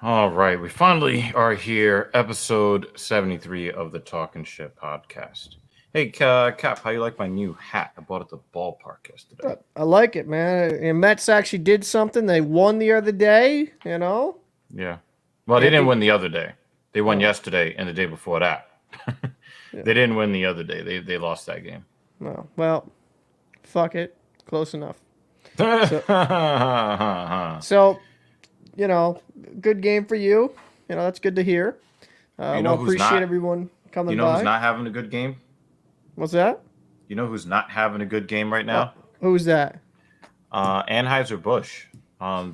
All right, we finally are here, episode 73 of the Talking Shit podcast. Hey, Cap, how you like my new hat? I bought it at the ballpark yesterday. I like it, man. And Mets actually did something. They won the other day, you know? Yeah. Well, they Can't didn't be. win the other day. They won Oh, yesterday and the day before that. yeah. They didn't win the other day. They lost that game. Well, fuck it. Close enough. So, you so, you know, good game for you. That's good to hear. know Well, who's appreciate not? everyone You coming know who's by. not having a good game? What's that? You know who's not having a good game right Oh, now? who's that? Anheuser Busch.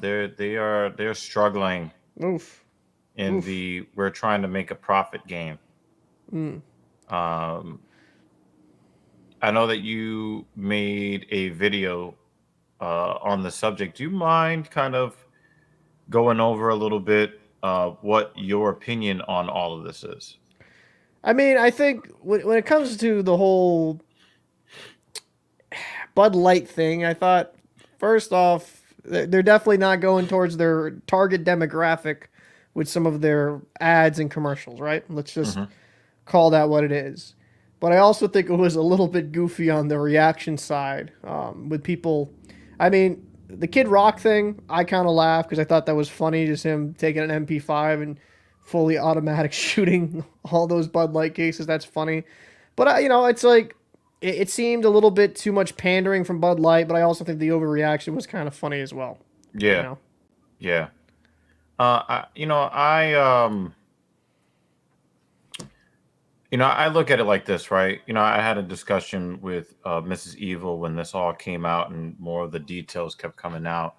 They're struggling Oof. in Oof. the we're trying to make a profit game. Mm. Um, I know that you made a video on the subject. Do you mind kind of going over a little bit what your opinion on all of this is? I mean, I think when it comes to the whole Bud Light thing, I thought first off, they're definitely not going towards their target demographic with some of their ads and commercials, right? Let's just Hmm. call that what it is. But I also think it was a little bit goofy on the reaction side with people. I mean, the Kid Rock thing, I kind of laughed because I thought that was funny, just him taking an MP5 and fully automatic shooting all those Bud Light cases. That's funny. But, it's like, it seemed a little bit too much pandering from Bud Light, but I also think the overreaction was kind of funny as well. You Yeah, know? yeah. I look at it like this, right? I had a discussion with Mrs. Evil when this all came out and more of the details kept coming out.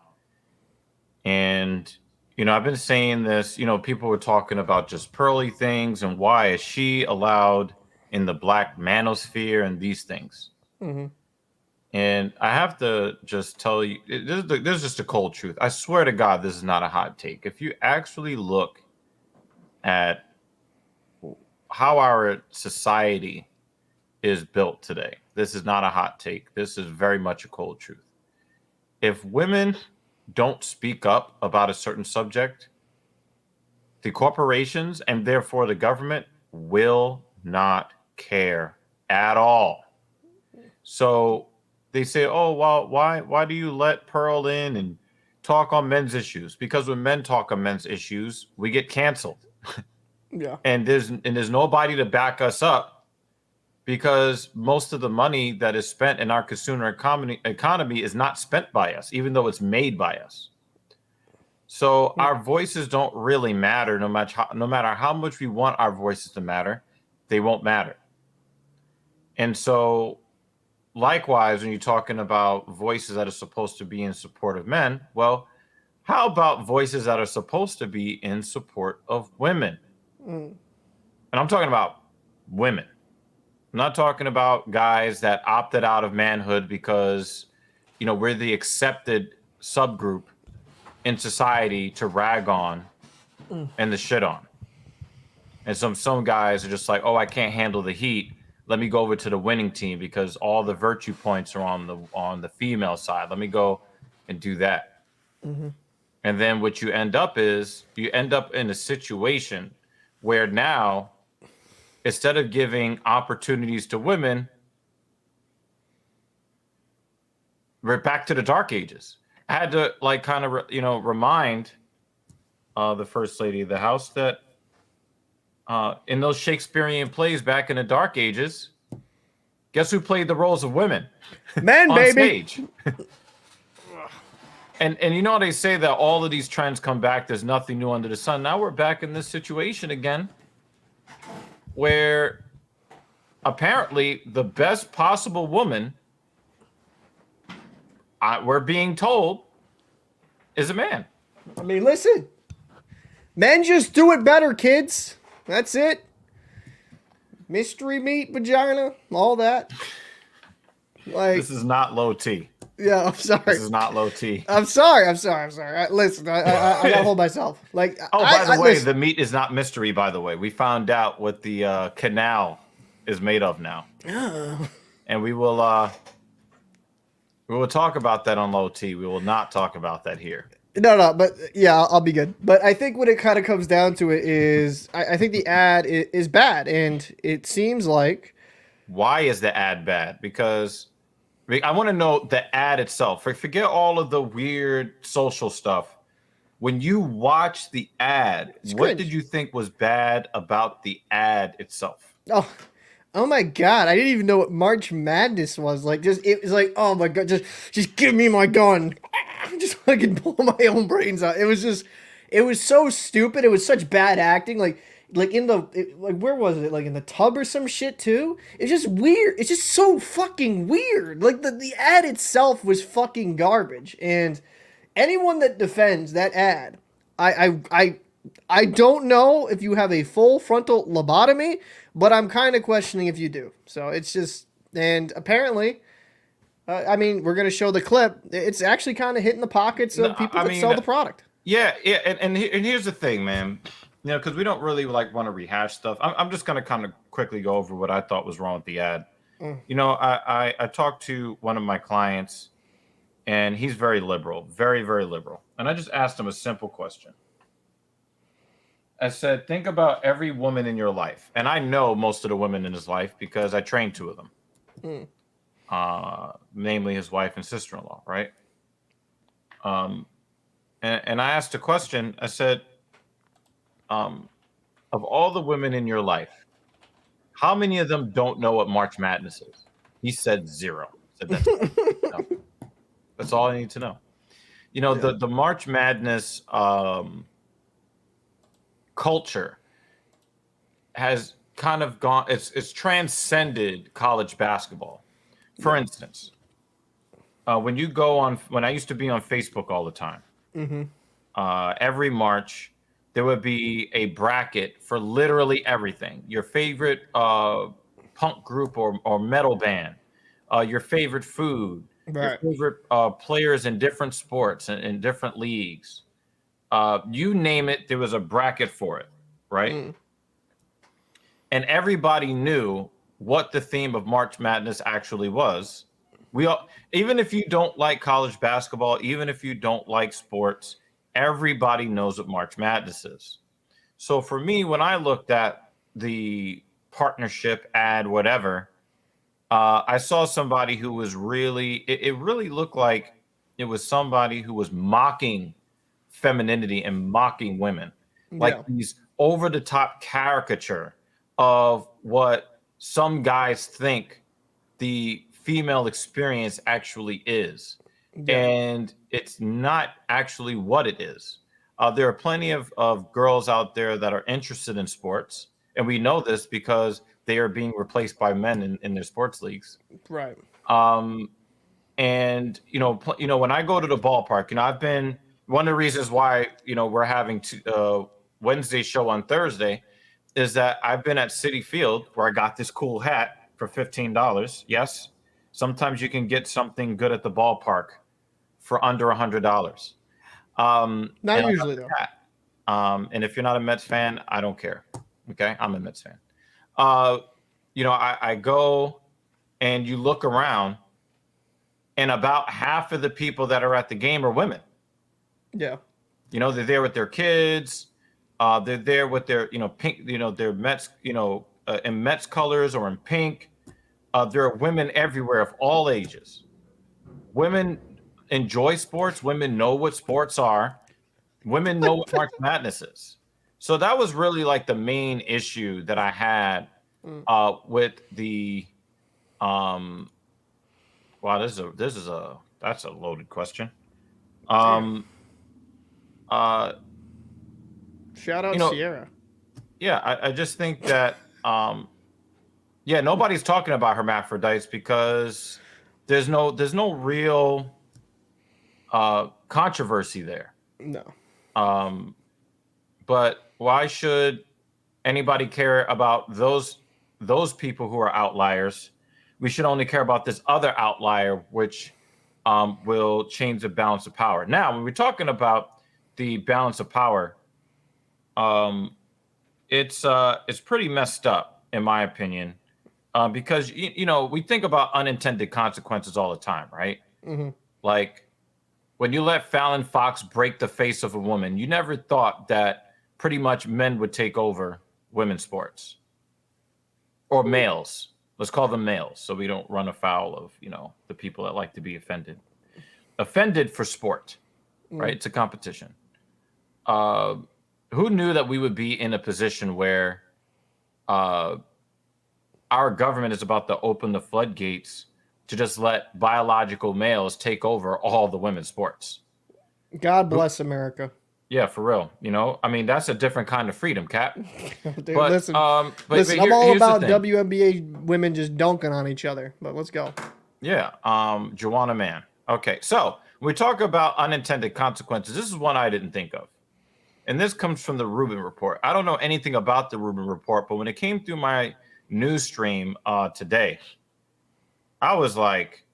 And, I've been saying this, people were talking about just pearly things and why is she allowed in the black manosphere and these things. Mm-hmm. And I have to just tell you, this is just a cold truth. I swear to God, this is not a hot take. If you actually look at how our society is built today, this is not a hot take. This is very much a cold truth. If women don't speak up about a certain subject, the corporations and therefore the government will not care at all. So they say, "Oh, well, why do you let Pearl in and talk on men's issues?" Because when men talk on men's issues, we get canceled. Yeah. And there's nobody to back us up because most of the money that is spent in our consumer economy is not spent by us, even though it's made by us. So our voices don't really matter no matter how much we want our voices to matter, they won't matter. And so likewise, when you're talking about voices that are supposed to be in support of men, well, how about voices that are supposed to be in support of women? Mm. And I'm talking about women. I'm not talking about guys that opted out of manhood because, we're the accepted subgroup in society to rag on Mm. and the shit on. And some guys are just like, oh, I can't handle the heat. Let me go over to the winning team because all the virtue points are on the female side. Let me go and do that. Mm-hmm. And then what you end up in a situation where now instead of giving opportunities to women, we're back to the dark ages. I had to kind of remind the first lady of the house that in those Shakespearean plays back in the dark ages, guess who played the roles of women Men, on baby. stage? And they say that all of these trends come back. There's nothing new under the sun. Now we're back in this situation again where apparently the best possible woman, we're being told, is a man. I mean, listen. Men just do it better, kids. That's it. Mystery meat, vagina, all that. Like, This is not low T. yeah, I'm sorry. This is not low T. I'm sorry. Listen, I gotta hold myself. Like, Oh, by the way, listen. the meat is not mystery, by the way. We found out what the canal is made of now. And we will talk about that on low T. We will not talk about that here. No, but yeah, I'll be good. But I think when it kind of comes down to it is, I think the ad is bad, and it seems like Why is the ad bad? Because I want to know the ad itself. Forget all of the weird social stuff. When you watch the ad, it's what did cringe. you think was bad about the ad itself? Oh, oh my god! I didn't even know what March Madness was. Like, just it was like, oh my god, just give me my gun. Just fucking blow my own brains out. It was just, it was so stupid. It was such bad acting. Like in the like where was it? Like in the tub or some shit too. It's just weird. It's just so fucking weird. Like the ad itself was fucking garbage. And anyone that defends that ad, I don't know if you have a full frontal lobotomy, but I'm kind of questioning if you do. So it's just, and apparently, I mean, we're gonna show the clip. It's actually kind of hitting the pockets No, of people I that mean, sell the product. yeah, and here's the thing, man. You know, because we don't really like want to rehash stuff. I'm just gonna kind of quickly go over what I thought was wrong with the ad. Mm. You know, I talked to one of my clients, and he's very liberal, very, very liberal. And I just asked him a simple question. I said, think about every woman in your life. And I know most of the women in his life because I trained two of them, Mm. namely his wife and sister-in-law, right? Um, and I asked a question. I said, of all the women in your life, how many of them don't know what March Madness is? He said zero. I said, that's all. No, that's all I need to know. You know, Yeah. the March Madness culture has kind of gone, it's transcended college basketball. For instance, when I used to be on Facebook all the time, Mm-hmm. every March there would be a bracket for literally everything. Your favorite punk group or metal band, your favorite food, your Right. favorite players in different sports and in different leagues. You name it, there was a bracket for it, right? Mm. And everybody knew what the theme of March Madness actually was. We all, even if you don't like college basketball, even if you don't like sports, everybody knows what March Madness is. So for me, when I looked at the partnership ad, whatever, I saw somebody who was really, it really looked like it was somebody who was mocking femininity and mocking women, like Yeah. these over the top caricature of what some guys think the female experience actually is. Yeah. And it's not actually what it is. There are plenty of girls out there that are interested in sports. And we know this because they are being replaced by men in their sports leagues. Right. Um, and when I go to the ballpark, I've been one of the reasons why we're having Wednesday show on Thursday is that I've been at City Field where I got this cool hat for $15. Yes, sometimes you can get something good at the ballpark for under $100. Not And I got usually the though. hat. And if you're not a Mets fan, I don't care. Okay, I'm a Mets fan. Uh, I go and you look around, and about half of the people that are at the game are women. Yeah. They're there with their kids. They're there with their, pink, their Mets, in Mets colors or in pink. There are women everywhere of all ages. Women enjoy sports. Women know what sports are. Women know what March Madness is. So that was really like the main issue that I had Mm. with the wow, this is a that's a loaded question. Damn. Um, uh, Shout you out know, Sierra. yeah, I just think that yeah, nobody's talking about hermaphrodites because there's no real controversy there. No. Um, but why should anybody care about those people who are outliers? We should only care about this other outlier, which will change the balance of power. Now, when we're talking about the balance of power, um, it's pretty messed up, in my opinion, because we think about unintended consequences all the time, right? Mm-hmm. Like when you let Fallon Fox break the face of a woman, you never thought that pretty much men would take over women's sports or males. Let's call them males so we don't run afoul of, the people that like to be offended. Offended for sport, right? It's a competition. Who knew that we would be in a position where our government is about to open the floodgates to just let biological males take over all the women's sports? God bless America. Yeah, for real. That's a different kind of freedom, Cap. Dude, but listen, but I'm all about WNBA women just dunking on each other. But let's go. Yeah, Joanna Mann. Okay, so when we talk about unintended consequences, this is one I didn't think of. And this comes from the Rubin Report. I don't know anything about the Rubin Report, but when it came through my news stream today, I was like,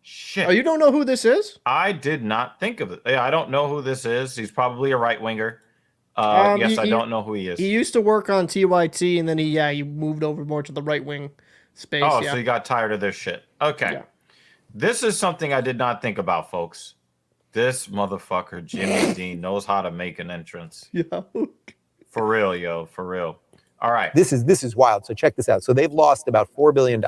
shit. Oh, you don't know who this is? I did not think of it. Yeah, I don't know who this is. He's probably a right-winger. Yes, I don't know who he is. He used to work on TYT, and then he moved over more to the right-wing space. Oh, so he got tired of their shit. Okay. Yeah. This is something I did not think about, folks. This motherfucker, Jimmy Dean, knows how to make an entrance. Yeah. For real, yo. For real. All right. This is wild. So check this out. So they've lost about $4 billion.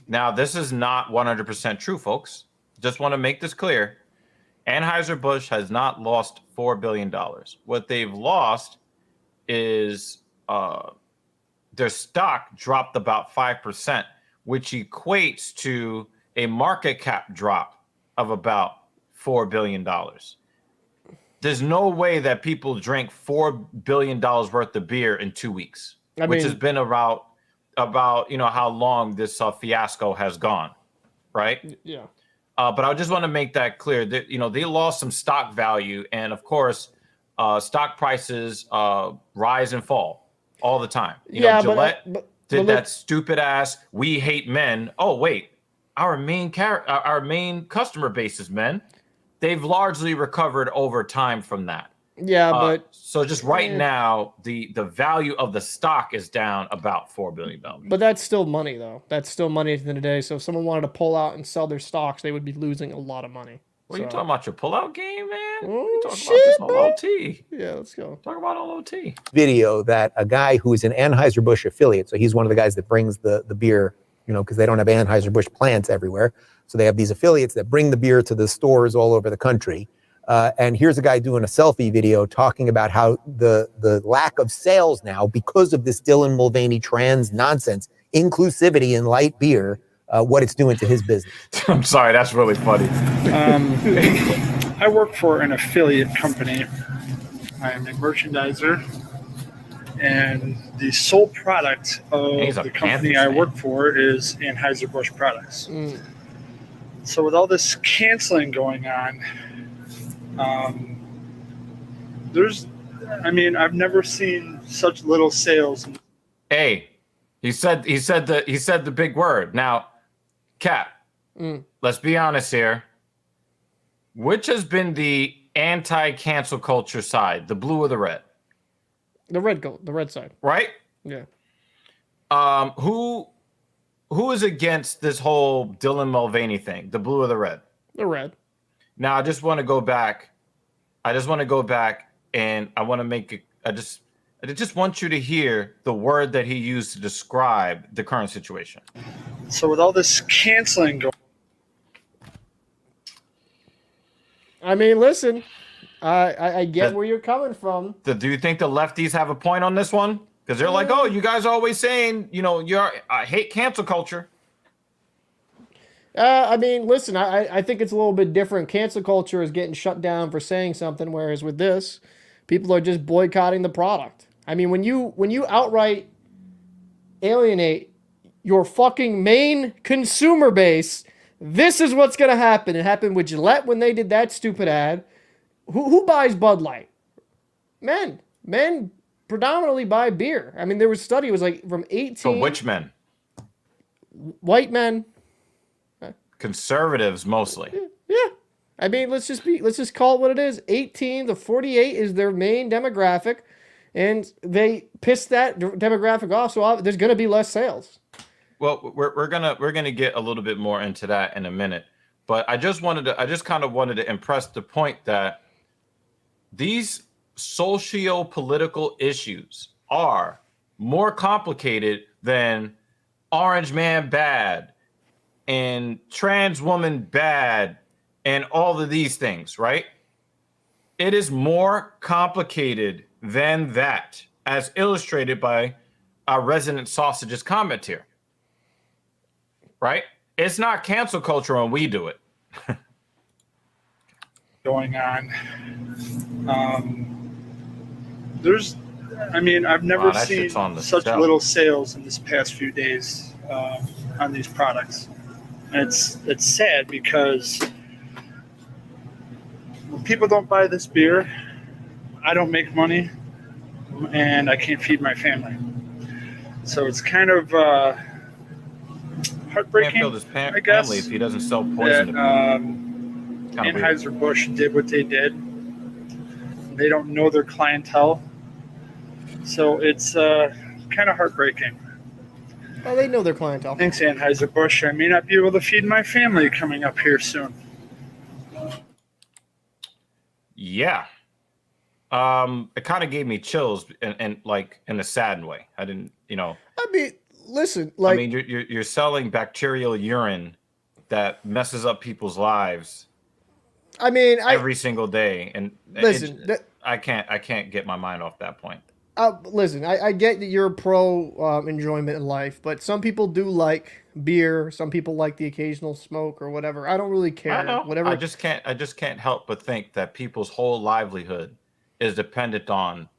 Now, this is not 100% true, folks. Just want to make this clear. Anheuser-Busch has not lost $4 billion. What they've lost is their stock dropped about 5%, which equates to a market cap drop of about $4 billion. There's no way that people drink $4 billion worth of beer in 2 weeks, which has been about how long this fiasco has gone, right? Yeah. But I just want to make that clear that they lost some stock value, and of course, stock prices rise and fall all the time. Gillette did that stupid ass "we hate men." Oh wait, our main customer base is men. They've largely recovered over time from that. Yeah, but so just right now, the value of the stock is down about $4 billion. But that's still money, though. That's still money at the end of the day. So if someone wanted to pull out and sell their stocks, they would be losing a lot of money. What are you talking about? Your pullout game, man? Oh, talking shit, about this on OT. Yeah, let's go. Talk about on OT. Video that a guy who is an Anheuser-Busch affiliate, so he's one of the guys that brings the beer, because they don't have Anheuser-Busch plants everywhere. So they have these affiliates that bring the beer to the stores all over the country. And here's a guy doing a selfie video talking about how the lack of sales now because of this Dylan Mulvaney trans nonsense, inclusivity in light beer, what it's doing to his business. I'm sorry, that's really funny. I work for an affiliate company. I am a merchandiser, and the sole product of the company I work for is Anheuser-Busch products. So with all this canceling going on, I've never seen such little sales. Hey, he said the big word. Now, Cap, let's be honest here. Which has been the anti-cancel culture side, the blue or the red? The red side. Right? Yeah. Who is against this whole Dylan Mulvaney thing, the blue or the red? The red. Now, I just want to go back. And I want to make it. I just want you to hear the word that he used to describe the current situation. So with all this canceling going, listen, I get where you're coming from. Do you think the lefties have a point on this one? Because they're like, oh, you guys are always saying, I hate cancel culture. Listen, I think it's a little bit different. Cancel culture is getting shut down for saying something, whereas with this, people are just boycotting the product. When you outright alienate your fucking main consumer base, this is what's going to happen. It happened with Gillette when they did that stupid ad. Who buys Bud Light? Men. Men predominantly buy beer. There was a study, it was like from 18... From which men? White men. Conservatives mostly. Yeah. Let's just call it what it is. 18 to 48 is their main demographic, and they pissed that demographic off, so there's going to be less sales. Well, we're gonna get a little bit more into that in a minute, But I just kind of wanted to impress the point that these socio-political issues are more complicated than orange man bad and trans woman bad and all of these things, right? It is more complicated than that, as illustrated by our resident sausages comment here, right? It's not cancel culture when we do it. Going on. I've never seen such little sales in this past few days on these products. And it's sad because when people don't buy this beer, I don't make money, and I can't feed my family. So it's kind of heartbreaking. Can't fill his I guess, family if he doesn't sell poison. Anheuser-Busch did what they did. They don't know their clientele, so it's kind of heartbreaking. Oh, they know their clientele. Thanks, Anheuser-Busch. I may not be able to feed my family coming up here soon. Yeah. It kind of gave me chills and like in a sad way. I didn't, I mean, listen, like, you're selling bacterial urine that messes up people's lives. I mean, every single day, and listen, I can't get my mind off that point. Listen, I get that you're pro enjoyment in life, but some people do like beer. Some people like the occasional smoke or whatever. I don't really care. I know. Whatever. I just can't help but think that people's whole livelihood is dependent on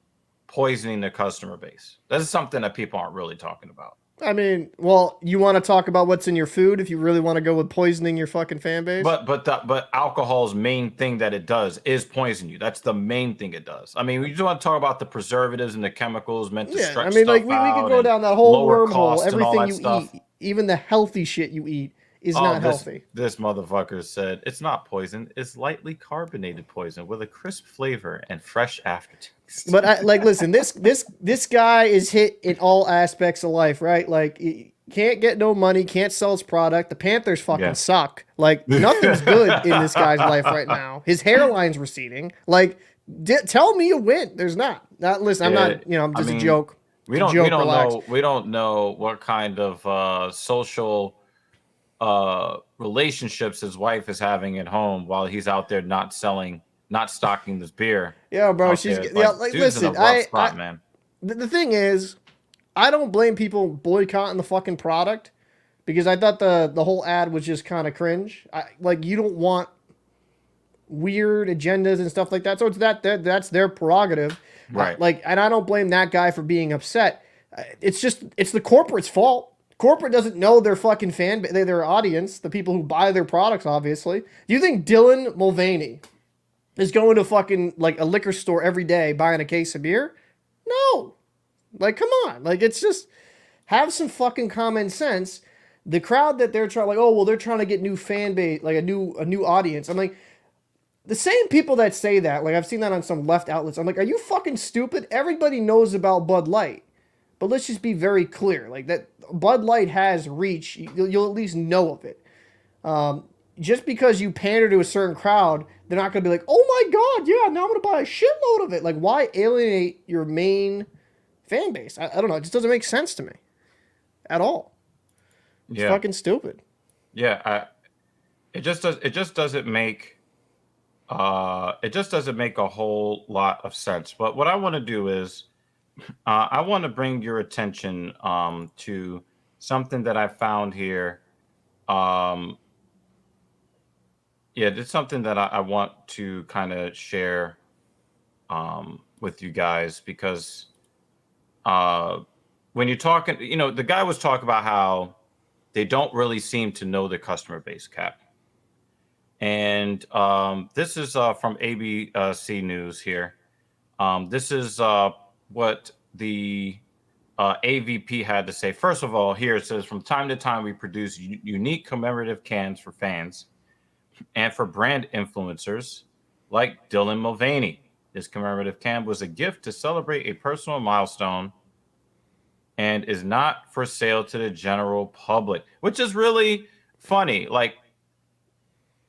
poisoning their customer base. This is something that people aren't really talking about. I mean, well, you want to talk about what's in your food if you really want to go with poisoning your fucking fan base? But alcohol's main thing that it does is poison you. That's the main thing it does. I mean, we just want to talk about the preservatives and the chemicals meant to stretch stuff like we could go down that whole wormhole. Everything you stuff. eat, even the healthy shit you eat, is not healthy. This motherfucker said it's not poison. It's lightly carbonated poison with a crisp flavor and fresh aftertaste. But listen, this guy is hit in all aspects of life, right? Like, he can't get no money, can't sell his product. The Panthers fucking suck. Like, nothing's good in this guy's life right now. His hairline's receding. Like, tell me a win. There's not. Listen, I'm not. I'm just a joke. We don't know what kind of social relationships his wife is having at home while he's out there not stocking this beer. Yeah, bro. Listen, man. The thing is, I don't blame people boycotting the fucking product because I thought the whole ad was just kind of cringe. You don't want weird agendas and stuff like that. So it's that's their prerogative. Right. And I don't blame that guy for being upset. It's the corporate's fault. Corporate doesn't know their fucking their audience, the people who buy their products, obviously. Do you think Dylan Mulvaney is going to fucking a liquor store every day buying a case of beer? No. Come on. It's just have some fucking common sense. The crowd that they're trying, they're trying to get new fan base, a new audience. I'm like, the same people that say that, I've seen that on some left outlets. I'm like, are you fucking stupid? Everybody knows about Bud Light. But let's just be very clear. That Bud Light has reach. You'll at least know of it. Just because you pander to a certain crowd, they're not going to be like, oh my God, yeah, now I'm going to buy a shitload of it. Why alienate your main fan base? I don't know. It just doesn't make sense to me at all. It's fucking stupid. Yeah. It just doesn't make a whole lot of sense. But what I want to do is, I want to bring your attention to something that I found here. It's something that I want to kind of share with you guys because when you're talking, the guy was talking about how they don't really seem to know their customer base, Cap. And this is from ABC News here. This is what the AVP had to say. First of all, here it says, from time to time, we produce unique commemorative cans for fans and for brand influencers like Dylan Mulvaney. This commemorative can was a gift to celebrate a personal milestone and is not for sale to the general public, which is really funny.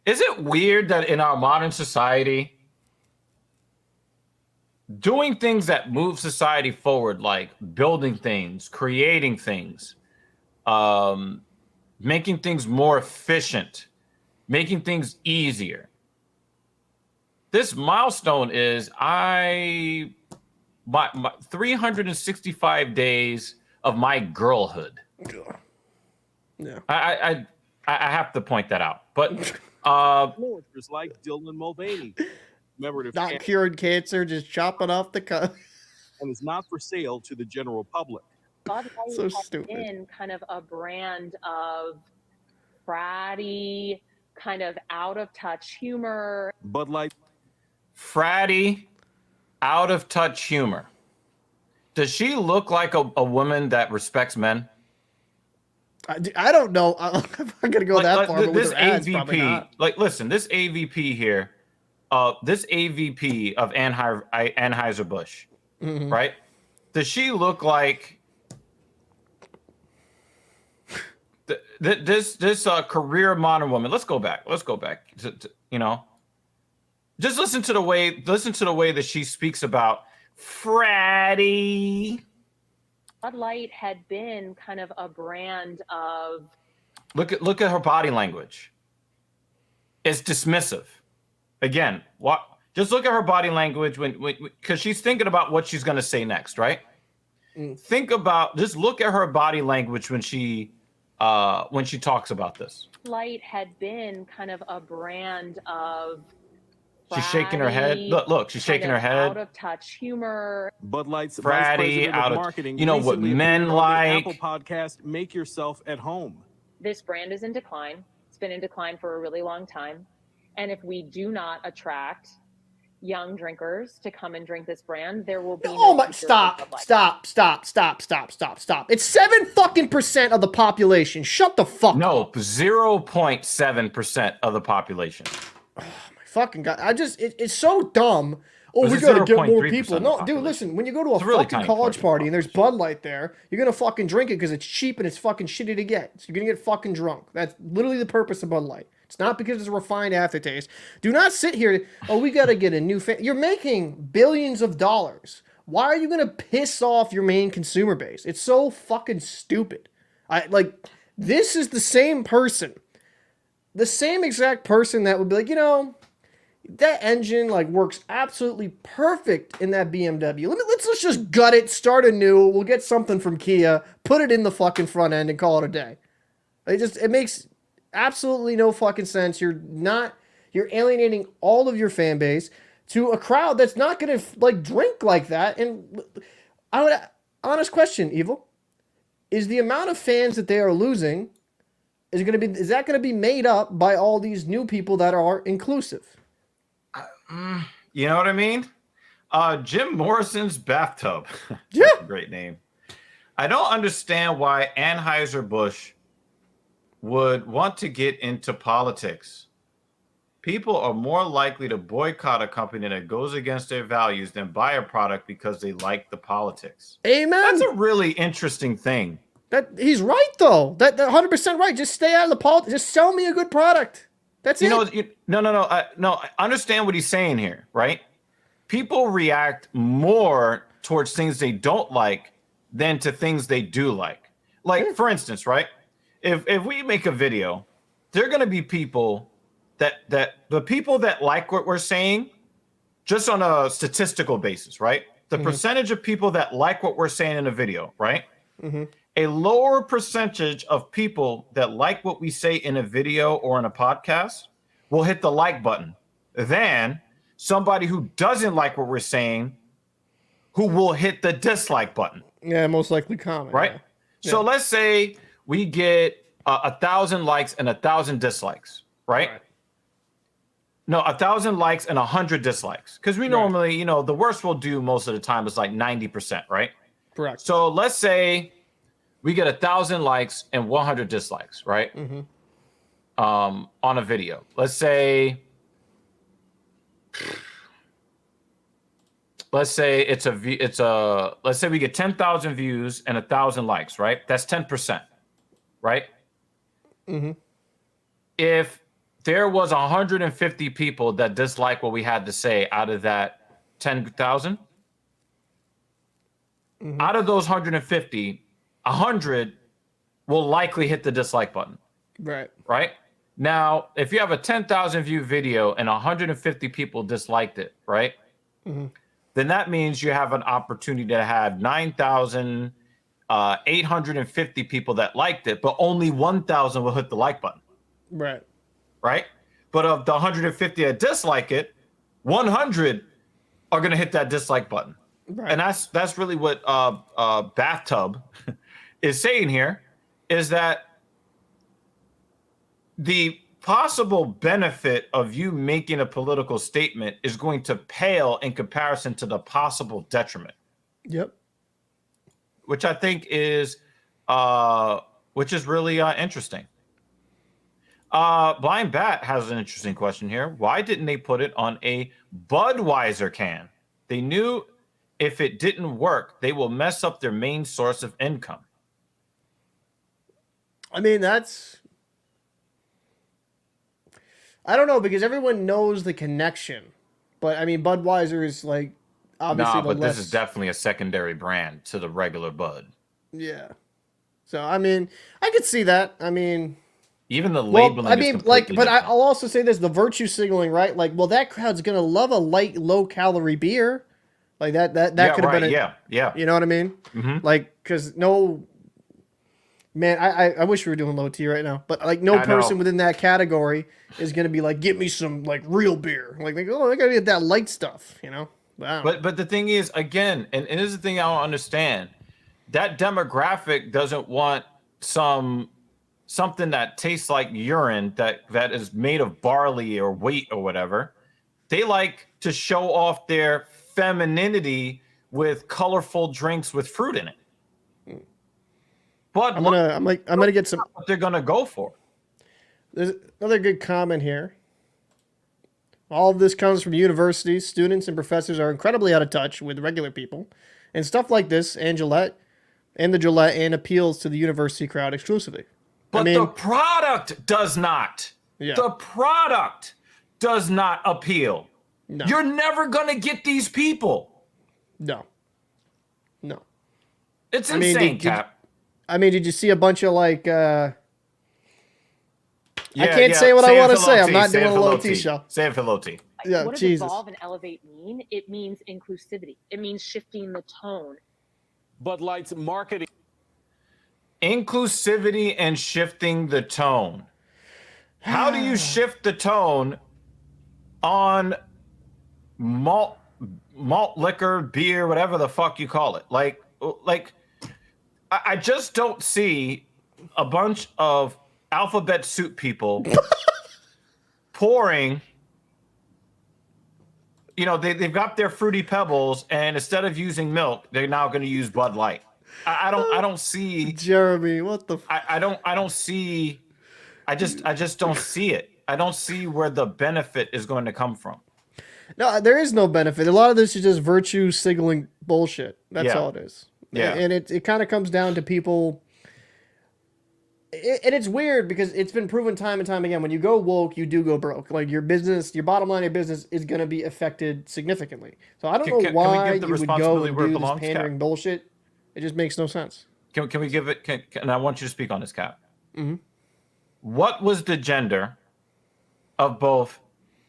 Is it weird that in our modern society, doing things that move society forward, like building things, creating things, making things more efficient, making things easier. This milestone is my 365 days of my girlhood. Yeah. I have to point that out. But influencers like Dylan Mulvaney, commemorative Not curing cancer, just chopping off the cut. and is not for sale to the general public. Bud Light So has stupid. been kind of a brand of fratty, kind of out of touch humor. Bud Light. fratty, out of touch humor. Does she look like a woman that respects men? I don't know. I'm not gonna go that far. But This with her ads, probably AVP, not. like, listen, this AVP here, this AVP of Anheuser-Busch, Mhm. right? Does she look like this career modern woman? Let's go back to just listen to the way that she speaks about fratty. Bud Light had been kind of a brand of Look at her body language. It's dismissive. Again, just look at her body language because she's thinking about what she's going to say next, right? Just look at her body language when she talks about this. Light had been kind of a brand of She's shaking her head. Look, she's shaking her head. Out of touch humor. Bud Light's Fratty, vice president out of of- marketing. you know what recently men appeared on the like. Apple podcast, Make Yourself at Home. This brand is in decline. It's been in decline for a really long time. And if we do not attract young drinkers to come and drink this brand, there will be Oh no my! future for Stop! Bud Light. Stop! It's 7% of the population. Shut the fuck up. No, 0.7% of the population. Fucking God. It's so dumb. Oh, Was we it gotta get more 0.3% people. of the No, dude, population? listen, when you go to a It's a really fucking tiny college portion of the party and there's Bud Light there, you're gonna fucking drink it because it's cheap and it's fucking shitty to get. So you're gonna get fucking drunk. That's literally the purpose of Bud Light. It's not because it's a refined aftertaste. Do not sit here, we gotta get a new fan. You're making billions of dollars. Why are you gonna piss off your main consumer base? It's so fucking stupid. This is the same person. The same exact person that would be like, that engine works absolutely perfect in that BMW. Let's just gut it, start anew. We'll get something from Kia, put it in the fucking front end, and call it a day. It makes absolutely no fucking sense. You're alienating all of your fan base to a crowd that's not gonna drink like that. And honest question, Evil, is the amount of fans that they are losing is that gonna be made up by all these new people that are inclusive? You know what I mean? Jim Morrison's bathtub. Yeah. That's a great name. I don't understand why Anheuser-Busch would want to get into politics. People are more likely to boycott a company that goes against their values than buy a product because they like the politics. Amen. That's a really interesting thing. That he's right though. That 100% right. Just stay out of the politics. Just sell me a good product. That's it. No. I understand what he's saying here, right? People react more towards things they don't like than to things they do like. For instance, right? If we make a video, there are going to be people that the people that like what we're saying, just on a statistical basis, right? The percentage of people that like what we're saying in a video, right? A lower percentage of people that like what we say in a video or in a podcast will hit the like button than somebody who doesn't like what we're saying, who will hit the dislike button. Yeah, most likely comment. Right? Yeah. So let's say we get 1,000 likes and 1,000 dislikes, right? No, 1,000 likes and 100 dislikes. Because we normally, the worst we'll do most of the time is 90%, right? Correct. So let's say we get 1,000 likes and 100 dislikes, right? On a video. Let's say let's say we get 10,000 views and 1,000 likes, right? That's 10%, right? If there was 150 people that disliked what we had to say out of that 10,000. Out of those 150, 100 will likely hit the dislike button. Right. Right? Now, if you have a 10,000 view video and 150 people disliked it, right? Then that means you have an opportunity to have 9,850 people that liked it, but only 1,000 will hit the like button. Right. Right? But of the 150 that dislike it, 100 are going to hit that dislike button. Right. And that's really what Bathtub is saying here, is that the possible benefit of you making a political statement is going to pale in comparison to the possible detriment. Yep. Which I think is really interesting. Blind Bat has an interesting question here. Why didn't they put it on a Budweiser can? They knew if it didn't work, they will mess up their main source of income. I mean, I don't know, because everyone knows the connection, but I mean, Budweiser is like obviously this is definitely a secondary brand to the regular Bud. Yeah. So I mean, I could see that. I mean, even the labeling. I mean, like, but different. I'll also say this: the virtue signaling, right? Like, well, that crowd's gonna love a light, low-calorie beer, like that could have been yeah. You know what I mean? Like, because man, I wish we were doing low T right now, but like no person within that category is gonna be like, get me some like real beer. Like, oh, I gotta get that light stuff, you know? Wow. But the thing is, again, and this is the thing I don't understand, that demographic doesn't want something that tastes like urine that is made of barley or wheat or whatever. They like to show off their femininity with colorful drinks with fruit in it. But I'm gonna get some. What they're gonna go for. There's another good comment here. All of this comes from universities. Students and professors are incredibly out of touch with regular people, and stuff like this and Gillette appeals to the university crowd exclusively. But the product does not. Yeah. The product does not appeal. No. You're never gonna get these people. No. It's insane, Cap. Did you see a bunch of like? I can't say what I want to say. I'm not doing a low T show. Say it for low T. Yeah, what does Jesus. evolve and elevate mean? It means inclusivity. It means shifting the tone. Bud Light's marketing. Inclusivity and shifting the tone. How do you shift the tone on malt liquor, beer, whatever the fuck you call it? Like I just don't see a bunch of alphabet soup people pouring. You know, they've got their Fruity Pebbles, and instead of using milk, they're now going to use Bud Light. I don't see Jeremy. What the? I don't see. I just don't see it. I don't see where the benefit is going to come from. No, there is no benefit. A lot of this is just virtue signaling bullshit. That's all it is. Yeah. And it kind of comes down to people. And it's weird because it's been proven time and time again. When you go woke, you do go broke. Like your business, your bottom line of your business is going to be affected significantly. So I don't know why you would go and do this pandering bullshit. It just makes no sense. Can we give it? And I want you to speak on this, Cap. Mm-hmm. What was the gender of both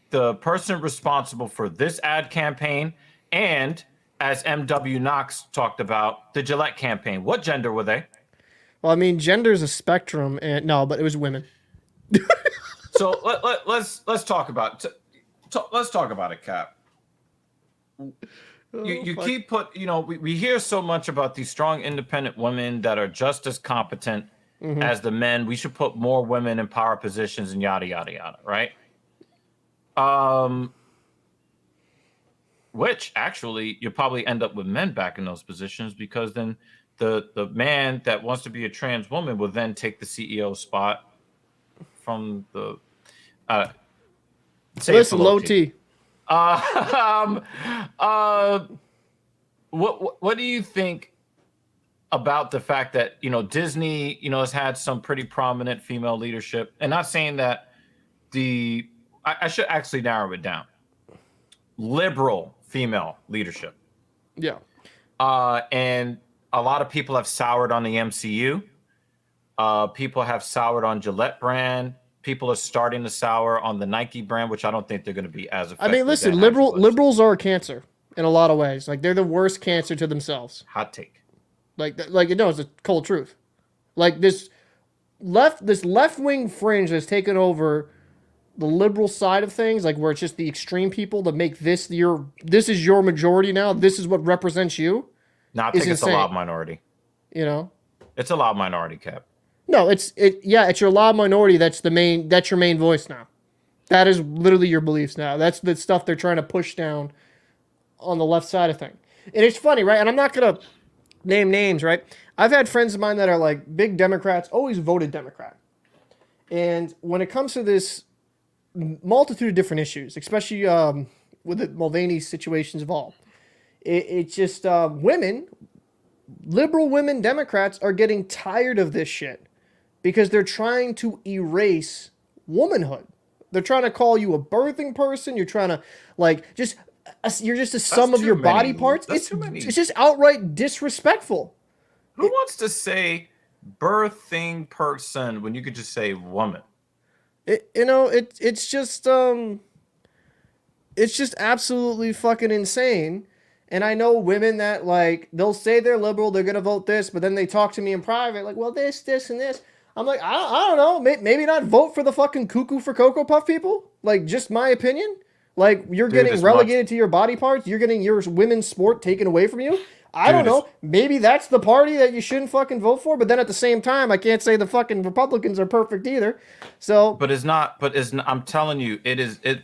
the person responsible for this ad campaign and, as M.W. Knox talked about, the Gillette campaign? What gender were they? Well, I mean, gender is a spectrum, and no, but it was women. So let's talk about it, Cap. You keep we hear so much about these strong, independent women that are just as competent as the men. We should put more women in power positions and yada yada yada, right? Which actually you'll probably end up with men back in those positions, because then the man that wants to be a trans woman will then take the CEO spot from the listen, low T. What do you think about the fact that Disney has had some pretty prominent female leadership? And not saying that I should actually narrow it down. Liberal female leadership. Yeah. And a lot of people have soured on the MCU. People have soured on Gillette brand. People are starting to sour on the Nike brand, which I don't think they're going to be as effective. I mean, listen, liberals are a cancer in a lot of ways. Like, they're the worst cancer to themselves. Hot take. It's a cold truth. Like, this left-wing fringe has taken over the liberal side of things, like where it's just the extreme people that make this is your majority now. This is what represents you. No, I think it's a loud minority. You know? It's a loud minority, Cap. No, it's your loud minority that's your main voice now. That is literally your beliefs now. That's the stuff they're trying to push down on the left side of things. And it's funny, right? And I'm not gonna name names, right? I've had friends of mine that are like big Democrats, always voted Democrat. And when it comes to this multitude of different issues, especially with the Mulvaney situations involved, it's just liberal women Democrats are getting tired of this shit because they're trying to erase womanhood. They're trying to call you a birthing person. You're trying to you're just a sum of your body parts. It's just outright disrespectful. Who wants to say birthing person when you could just say woman? It's just absolutely fucking insane. And I know women that, like, they'll say they're liberal, they're gonna vote this, but then they talk to me in private, like, well, this, and this. I'm like, I don't know, maybe not vote for the fucking cuckoo for Cocoa Puff people. Like, just my opinion. Like, you're getting relegated to your body parts. You're getting your women's sport taken away from you. I don't know. Maybe that's the party that you shouldn't fucking vote for. But then at the same time, I can't say the fucking Republicans are perfect either. So, I'm telling you,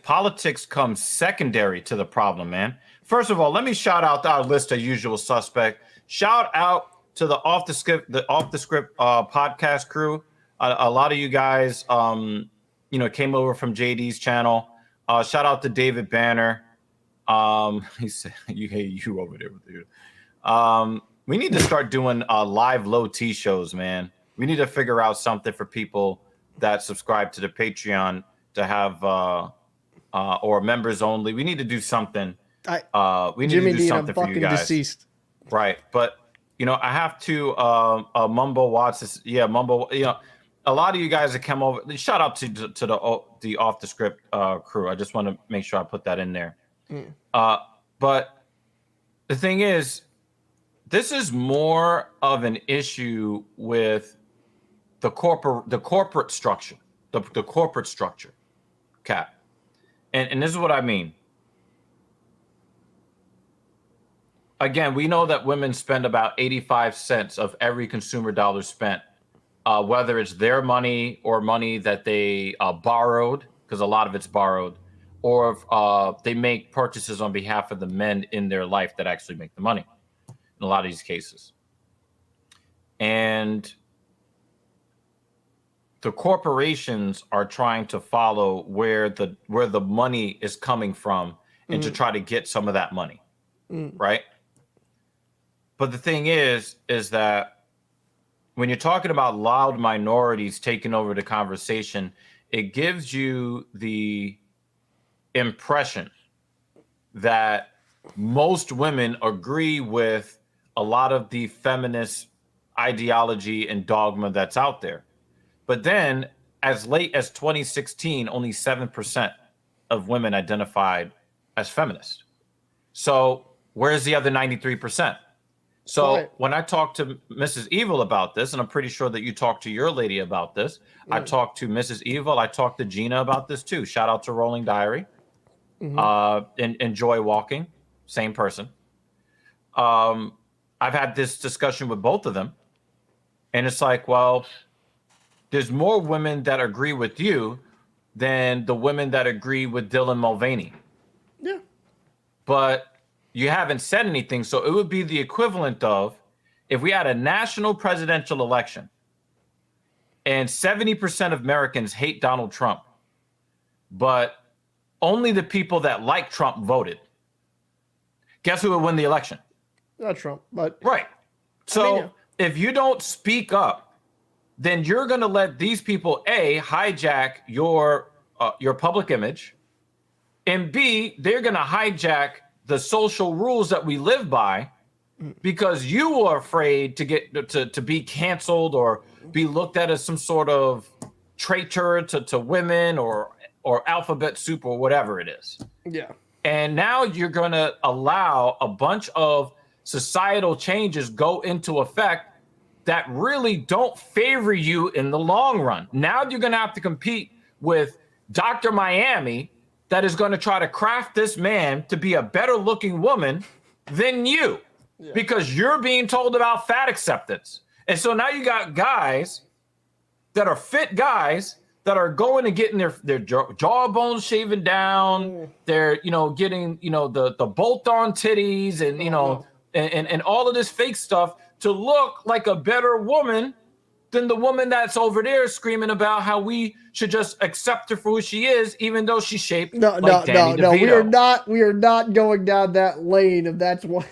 politics comes secondary to the problem, man. First of all, let me shout out our list of usual suspect. Shout out to the Off the Script podcast crew. A lot of you guys, came over from JD's channel. Shout out to David Banner. He said, you over there with you. We need to start doing live low T shows, man. We need to figure out something for people that subscribe to the Patreon to have or members only. We need to do something. We need Jimmy to do D, something for you guys. Deceased. Right, but I have to Mumbo Watts. Yeah, Mumbo. A lot of you guys that come over. Shout out to the Off the Script crew. I just want to make sure I put that in there. But the thing is, this is more of an issue with the corporate structure, the corporate structure, Cap. And this is what I mean. Again, we know that women spend about 85 cents of every consumer dollar spent, whether it's their money or money that they borrowed, because a lot of it's borrowed, or if they make purchases on behalf of the men in their life that actually make the money in a lot of these cases. And the corporations are trying to follow where the money is coming from and to try to get some of that money, right? But the thing is that when you're talking about loud minorities taking over the conversation, it gives you the impression that most women agree with a lot of the feminist ideology and dogma that's out there. But then as late as 2016, only 7% of women identified as feminist. So where's the other 93%? So when I talked to Mrs. Evil about this, and I'm pretty sure that you talked to your lady about this, I talked to Mrs. Evil, I talked to Gina about this too. Shout out to Rolling Diary, and Joy Walking, same person. I've had this discussion with both of them, and it's like, well, there's more women that agree with you than the women that agree with Dylan Mulvaney. Yeah. But you haven't said anything, so it would be the equivalent of if we had a national presidential election and 70% of Americans hate Donald Trump, but only the people that like Trump voted. Guess who would win the election? Not Trump, but... Right. So if you don't speak up, then you're going to let these people, A, hijack your your public image, and B, they're going to hijack the social rules that we live by because you are afraid to get to be canceled or be looked at as some sort of traitor to women or alphabet soup or whatever it is. Yeah. And now you're going to allow a bunch of societal changes go into effect that really don't favor you in the long run. Now you're going to have to compete with Dr. Miami that is going to try to craft this man to be a better looking woman than you because you're being told about fat acceptance. And so now you got guys that are fit guys that are going and getting their jawbones shaven down. They're, getting, the bolt on titties and, and all of this fake stuff to look like a better woman than the woman that's over there screaming about how we should just accept her for who she is, even though she's shaped like Danny DeVito. We are not going down that lane if that's what.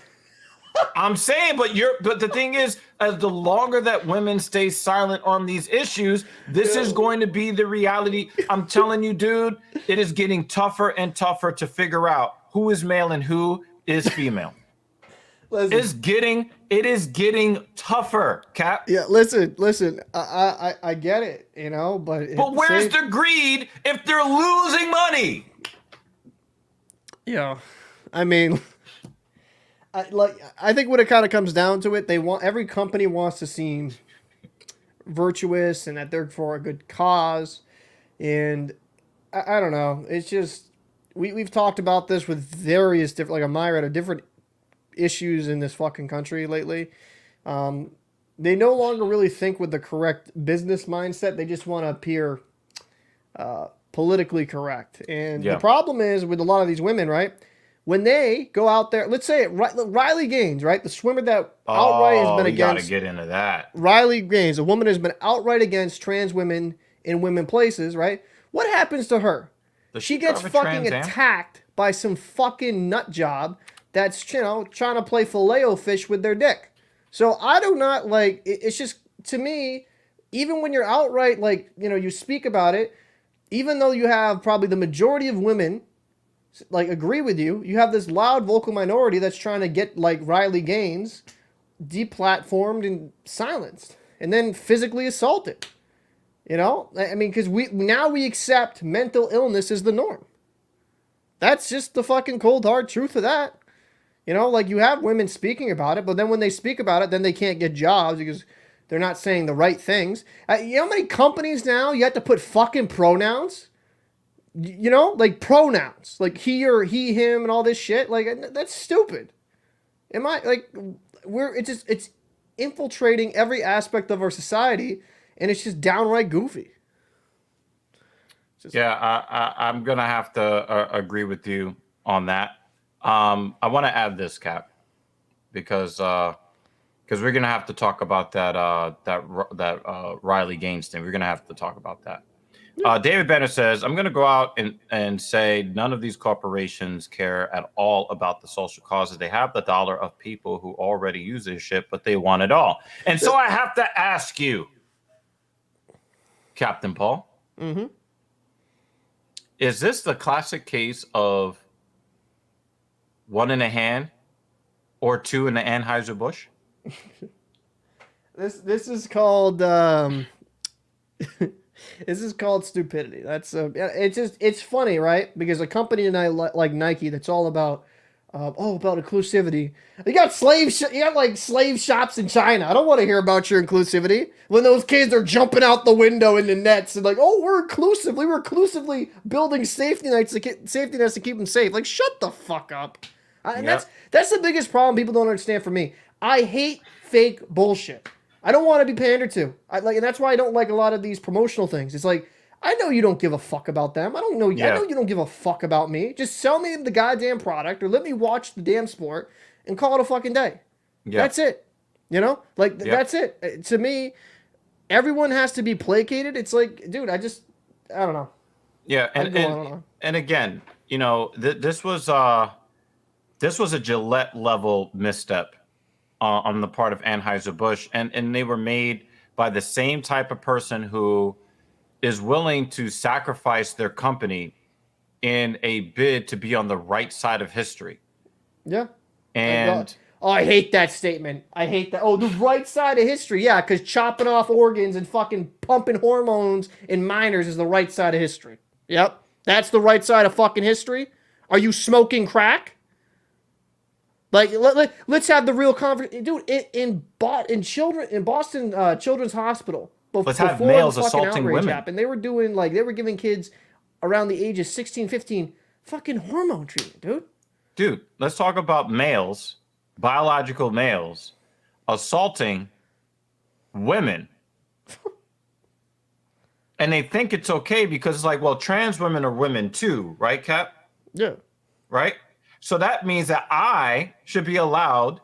I'm saying, but the thing is, as the longer that women stay silent on these issues, this is going to be the reality. I'm telling you, dude, it is getting tougher and tougher to figure out who is male and who is female. It is getting tougher, Cap. Yeah, listen. I get it, but where's the greed if they're losing money? Yeah, I mean, I think when it kind of comes down to it, every company wants to seem virtuous and that they're for a good cause, and I don't know. It's just we've talked about this with various different, like Amira, different issues in this fucking country lately. They no longer really think with the correct business mindset. They just want to appear politically correct. And the problem is with a lot of these women, right? When they go out there, let's say Riley Gaines, right? The swimmer that outright has been against. You got to get into that. Riley Gaines, a woman who's been outright against trans women in women places, right? What happens to her? She gets fucking attacked by some fucking nut job that's, trying to play Filet-O-Fish with their dick. So I do not it's just, to me, even when you're outright, you speak about it, even though you have probably the majority of women, agree with you, you have this loud vocal minority that's trying to get, Riley Gaines deplatformed and silenced and then physically assaulted. I mean, because we accept mental illness as the norm. That's just the fucking cold, hard truth of that. You have women speaking about it, but then when they speak about it, then they can't get jobs because they're not saying the right things. You know how many companies now you have to put fucking pronouns? Pronouns, he or he, him, and all this shit. That's stupid. It's infiltrating every aspect of our society, and it's just downright goofy. I'm gonna have to agree with you on that. I want to add this, Cap, because we're gonna have to talk about that Riley Gaines thing. We're gonna have to talk about that. David Banner says, I'm gonna go out and say none of these corporations care at all about the social causes. They have the dollar of people who already use this shit, but they want it all. And so I have to ask you, Captain Paul, is this the classic case of one in a hand or two in the Anheuser-Busch? This is called this is called stupidity. That's it's funny, right? Because a company like Nike that's all about inclusivity. You got slave shops in China. I don't want to hear about your inclusivity when those kids are jumping out the window in the nets and we're inclusive. We were inclusively building safety nets to keep them safe. Shut the fuck up. And that's the biggest problem people don't understand for me. I hate fake bullshit. I don't want to be pandered to. And that's why I don't like a lot of these promotional things. It's I know you don't give a fuck about them. I know you don't give a fuck about me. Just sell me the goddamn product or let me watch the damn sport and call it a fucking day. Yeah. That's it. That's it. To me, everyone has to be placated. It's dude, I don't know. Yeah, and again, this was a Gillette level misstep on the part of Anheuser-Busch, and they were made by the same type of person who is willing to sacrifice their company in a bid to be on the right side of history. Yeah. And I hate that statement. I hate that. Oh, the right side of history. Yeah, because chopping off organs and fucking pumping hormones in minors is the right side of history. Yep. That's the right side of fucking history. Are you smoking crack? Like, let's have the real conversation. Dude, in Boston Children's Hospital, let's have males assaulting women. Happened, they were giving kids around the age of 16, 15 fucking hormone treatment, dude. Dude, let's talk about males, biological males, assaulting women. And they think it's okay because it's like, well, trans women are women too, right, Cap? Yeah. Right? So that means that I should be allowed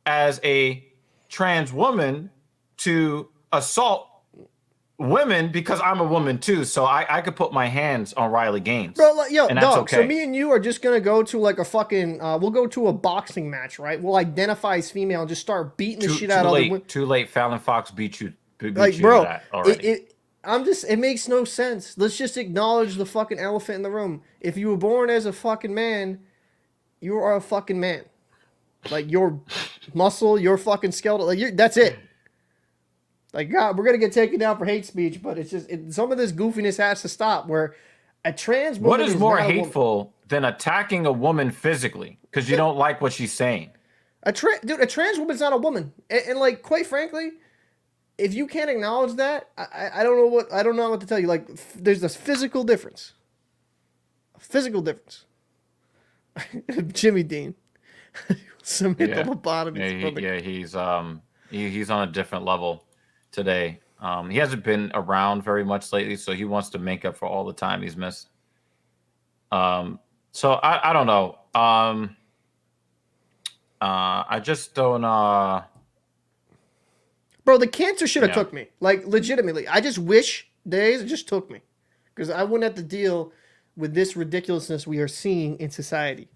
as a trans woman to assault women because I'm a woman too. So I could put my hands on Riley Gaines. Bro, like, yo, and that's dog, okay. So me and you are just going to go to like a fucking, we'll go to a boxing match, right? We'll identify as female and just start beating the shit out of other women. Too late. Fallon Fox beat you. Like, bro, that already. It makes no sense. Let's just acknowledge the fucking elephant in the room. If you were born as a fucking man, you are a fucking man. Like, your muscle, your fucking skeleton, like, that's it. Like, God, we're going to get taken down for hate speech, but it's just, some of this goofiness has to stop, where a trans woman What is more hateful than attacking a woman physically because you don't like what she's saying? A trans woman's not a woman. And like, quite frankly, if you can't acknowledge that, I don't know what to tell you. Like, there's this physical difference. A physical difference. Jimmy Dean. Some hit the lobotomy. He's on a different level today. He hasn't been around very much lately, so he wants to make up for all the time he's missed. So I don't know. I just don't. Bro, the cancer should have took me. Like, legitimately, I just wish days it just took me, because I wouldn't have to deal with this ridiculousness we are seeing in society.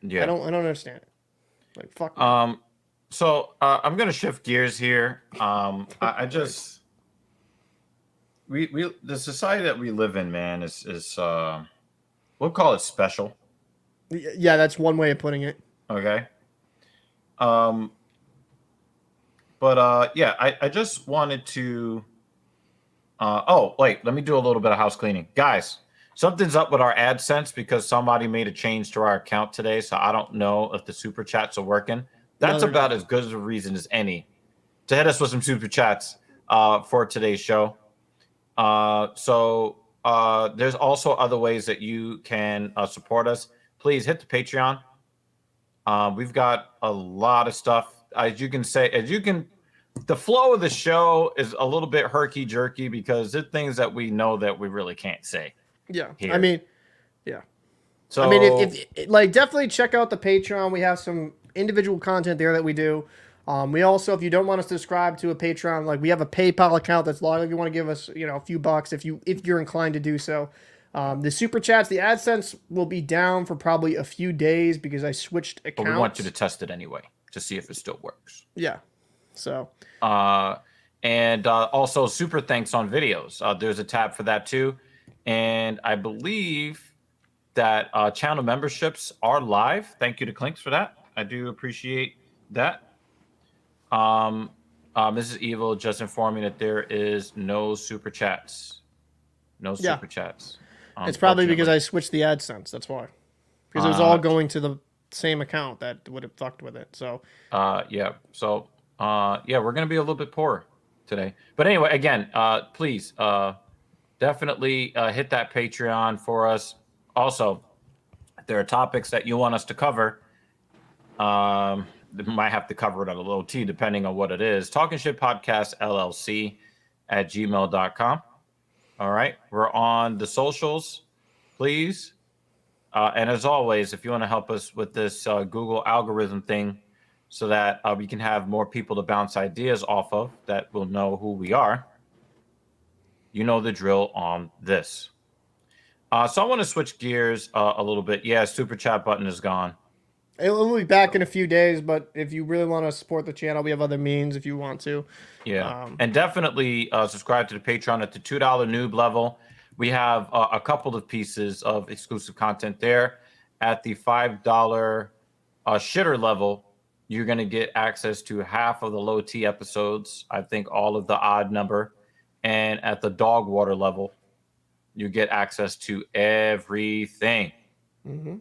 Yeah, I don't understand it. Like, fuck. So I'm gonna shift gears here. I just the society that we live in, man, is we'll call it special. Yeah, that's one way of putting it. Okay. Yeah, I just wanted to. Oh wait, let me do a little bit of house cleaning, guys. Something's up with our AdSense because somebody made a change to our account today, so I don't know if the super chats are working. That's about as good as a reason as any to hit us with some super chats for today's show. So there's also other ways that you can support us. Please hit the Patreon. We've got a lot of stuff. The flow of the show is a little bit herky-jerky because there's things that we know that we really can't say. Yeah. Here. I mean, yeah. So, I mean, if like, definitely check out the Patreon. We have some individual content there that we do. We also, if you don't want us to subscribe to a Patreon, like, we have a PayPal account that's logged. If you want to give us, a few bucks, if you're inclined to do so. The super chats, the AdSense will be down for probably a few days because I switched accounts. But we want you to test it anyway to see if it still works. Yeah. So. And also super thanks on videos. There's a tab for that too. And I believe that channel memberships are live. Thank you to Clinks for that. I do appreciate that. Mrs. Evil just informing that there is no super chats. No super chats. It's probably because I switched the AdSense. That's why. Because it was all going to the same account that would have fucked with it. So. Yeah. So, we're going to be a little bit poor today. But anyway, again, please definitely hit that Patreon for us. Also, if there are topics that you want us to cover, we might have to cover it at a low T depending on what it is. Talking Shit Podcast LLC at gmail.com. All right. We're on the socials, please. And as always, if you want to help us with this Google algorithm thing so that we can have more people to bounce ideas off of that will know who we are, you know the drill on this. So I want to switch gears a little bit. Yeah, super chat button is gone. We'll be back in a few days, but if you really want to support the channel, we have other means if you want to. Yeah, and definitely subscribe to the Patreon at the $2 noob level. We have a couple of pieces of exclusive content there. At the $5 shitter level, you're going to get access to half of the low T episodes. I think all of the odd number. And at the dog water level, you get access to everything. Mm-hmm.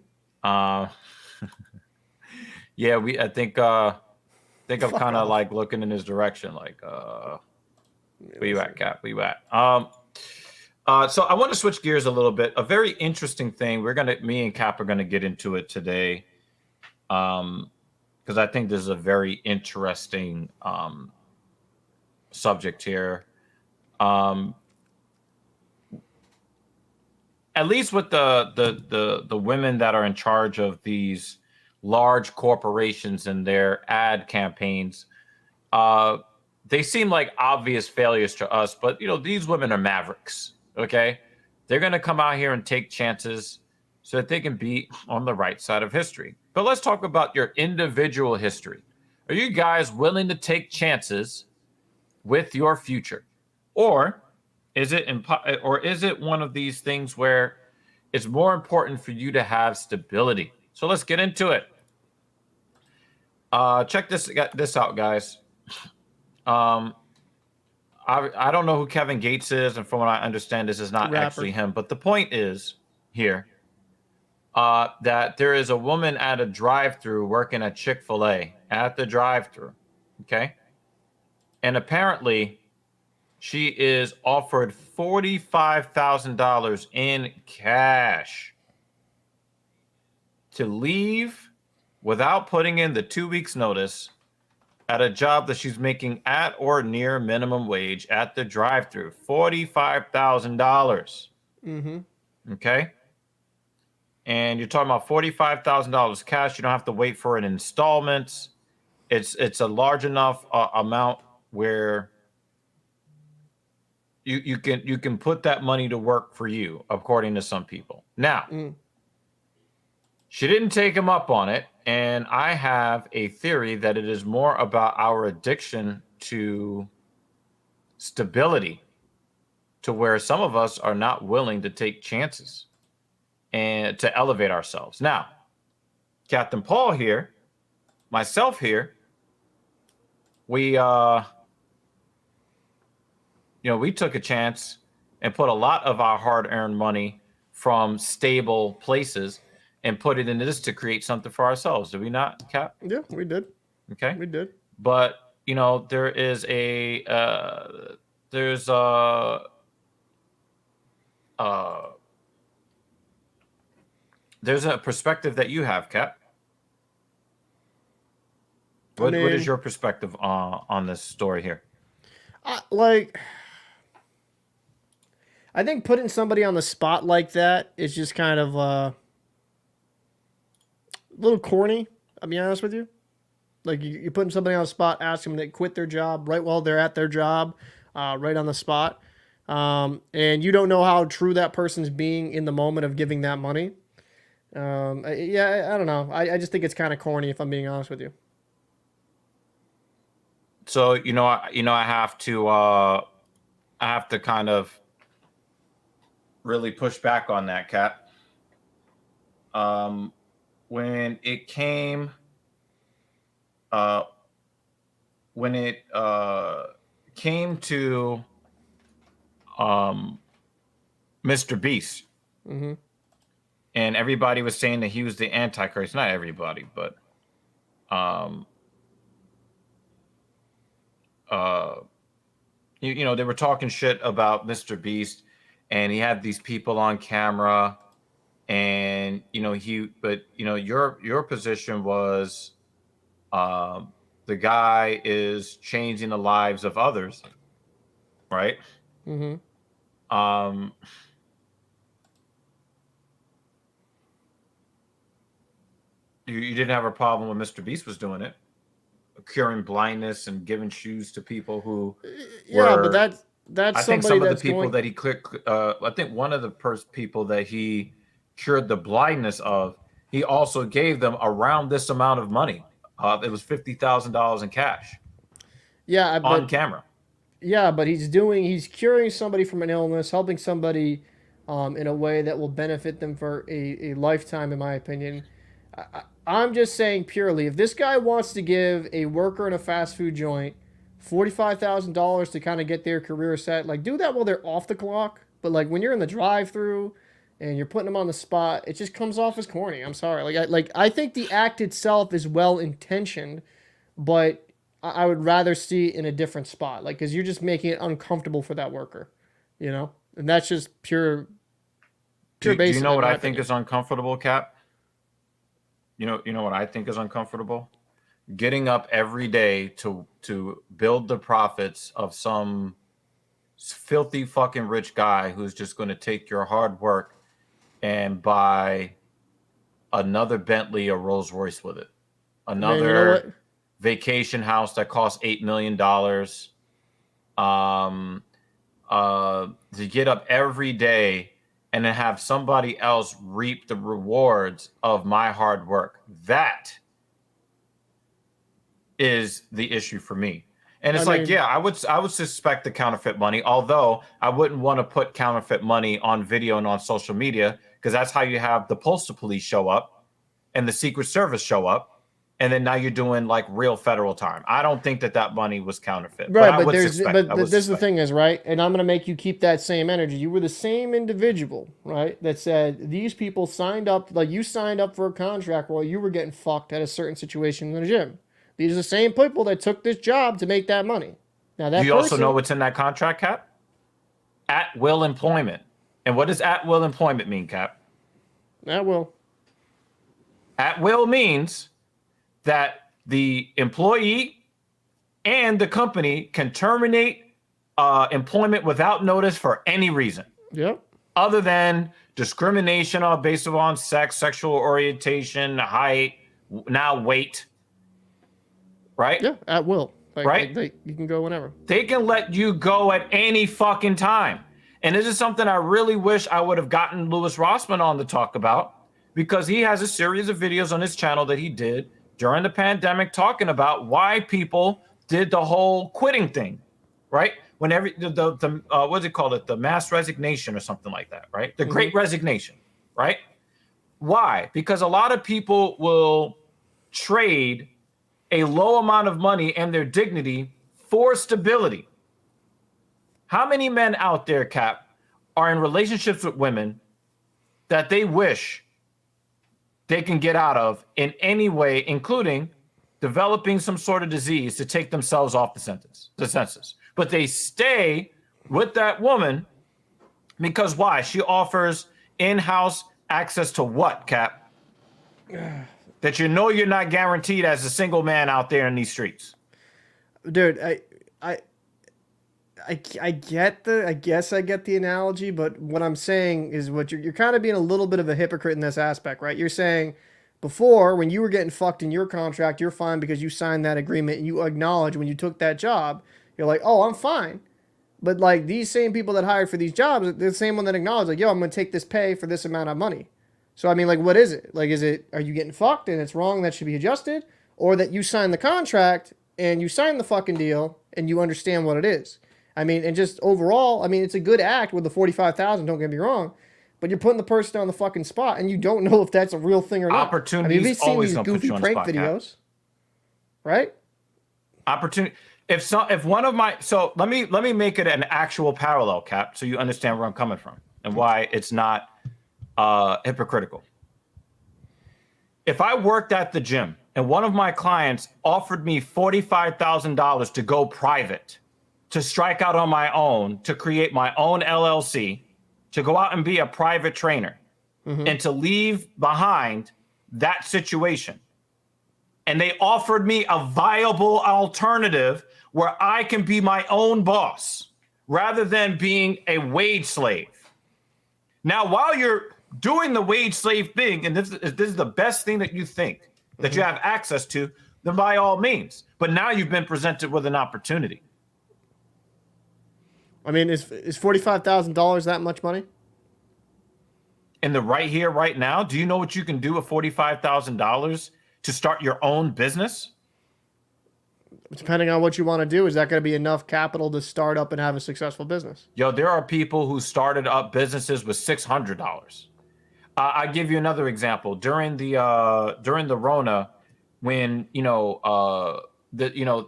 Yeah, I think I'm kind of like looking in his direction, like, where you at, Cap? Where you at? So I want to switch gears a little bit. A very interesting thing. Me and Cap are gonna get into it today, because I think this is a very interesting subject here. At least with the women that are in charge of these large corporations and their ad campaigns, they seem like obvious failures to us, but these women are mavericks. Okay, they're going to come out here and take chances so that they can be on the right side of history. But let's talk about your individual history. Are you guys willing to take chances with your future, or is it one of these things where it's more important for you to have stability? So let's get into it. Check this out, guys. I don't know who Kevin Gates is, and from what I understand, this is not actually him. But the point is here that there is a woman at a drive-thru working at Chick-fil-A at the drive-thru, okay? And apparently, she is offered $45,000 in cash to leave without putting in the 2 weeks notice at a job that she's making at or near minimum wage at the drive-thru. $45,000. Mm-hmm. Okay? And you're talking about $45,000 cash. You don't have to wait for it in installments. It's a large enough amount where you can put that money to work for you, according to some people. Now, she didn't take him up on it, and I have a theory that it is more about our addiction to stability, to where some of us are not willing to take chances and to elevate ourselves. Now, Captain Paul here, myself here, we took a chance and put a lot of our hard-earned money from stable places and put it into this to create something for ourselves. Did we not, Cap? Yeah, we did. Okay. We did. But, there is there's a perspective that you have, Cap. What is your perspective on this story here? I think putting somebody on the spot like that is just kind of a little corny, I'll be honest with you. Like, you're putting somebody on the spot, asking them to quit their job right while they're at their job, right on the spot. And you don't know how true that person's being in the moment of giving that money. I don't know. I just think it's kind of corny, if I'm being honest with you. So, I have to kind of really push back on that, Cap. When it came to Mr. Beast, mm-hmm. and everybody was saying that he was the Antichrist. Not everybody, but they were talking shit about Mr. Beast, and he had these people on camera, and your position was the guy is changing the lives of others, right? Mm-hmm. You didn't have a problem when Mr. Beast was doing it, curing blindness and giving shoes to people who but that's I think some of the people that he clicked. I think one of the people that he cured the blindness of he also gave them around this amount of money. It was $50,000 in cash. Yeah, on camera. Yeah, but he's curing somebody from an illness, helping somebody in a way that will benefit them for a lifetime, in my opinion. I'm just saying purely, if this guy wants to give a worker in a fast food joint $45,000 to kind of get their career set, like, do that while they're off the clock. But like when you're in the drive-through and you're putting them on the spot, it just comes off as corny. I'm sorry. I think the act itself is well intentioned, but I would rather see it in a different spot, like, because you're just making it uncomfortable for that worker, you know, and that's just pure. Do you know what I think is uncomfortable, Cap? You know what I think is uncomfortable? Getting up every day to build the profits of some filthy fucking rich guy who's just going to take your hard work and buy another Bentley or Rolls Royce with it, another. Man, you know what? Vacation house that costs $8 million. To get up every day and then have somebody else reap the rewards of my hard work. That is the issue for me. And it's I would suspect the counterfeit money, although I wouldn't want to put counterfeit money on video and on social media, because that's how you have the postal police show up and the Secret Service show up. And then now you're doing like real federal time. I don't think that money was counterfeit. Right, but this is the thing is, right? And I'm going to make you keep that same energy. You were the same individual, right? That said, these people signed up, like you signed up for a contract while you were getting fucked at a certain situation in the gym. These are the same people that took this job to make that money. Now that Do you also know what's in that contract, Cap? At will employment. And what does at will employment mean, Cap? At will. At will means that the employee and the company can terminate employment without notice for any reason. Yep. Other than discrimination based on sex, sexual orientation, height, now weight. Right? Yeah, at will. Right? You can go whenever. They can let you go at any fucking time. And this is something I really wish I would have gotten Louis Rossman on to talk about, because he has a series of videos on his channel that he did during the pandemic talking about why people did the whole quitting thing, right? When what's it called? The mass resignation or something like that, right? The Great Resignation, right? Why? Because a lot of people will trade a low amount of money and their dignity for stability. How many men out there, Cap, are in relationships with women that they wish they can get out of in any way, including developing some sort of disease to take themselves off the census. But they stay with that woman because why? She offers in-house access to what, Cap? That you know you're not guaranteed as a single man out there in these streets. Dude, I get I guess I get the analogy, but what I'm saying is what you're kind of being a little bit of a hypocrite in this aspect, right? You're saying before, when you were getting fucked in your contract, you're fine because you signed that agreement and you acknowledge when you took that job, you're like, oh, I'm fine. But like these same people that hired for these jobs, they're the same one that acknowledge like, yo, I'm going to take this pay for this amount of money. So, I mean, like, what is it? Like, are you getting fucked and it's wrong, that should be adjusted? Or that you signed the contract and you signed the fucking deal and you understand what it is? I mean, and just overall, I mean, it's a good act with the 45,000, don't get me wrong, but you're putting the person on the fucking spot and you don't know if that's a real thing or not. Opportunities, I mean, we've seen always these gonna put goofy you on the prank spot, videos, right? Opportunity. If one of my, so let me make it an actual parallel, Cap, so you understand where I'm coming from and why it's not hypocritical. If I worked at the gym and one of my clients offered me $45,000 to go private, to strike out on my own, to create my own LLC, to go out and be a private trainer, and to leave behind that situation. And they offered me a viable alternative where I can be my own boss rather than being a wage slave. Now, while you're doing the wage slave thing, and this is the best thing that you think that you have access to, then by all means. But now you've been presented with an opportunity. I mean, is $45,000 that much money? in the right here, right now, do you know what you can do with $45,000 to start your own business? Depending on what you want to do, is that going to be enough capital to start up and have a successful business? Yo, there are people who started up businesses with $600. I give you another example. During the Rona, when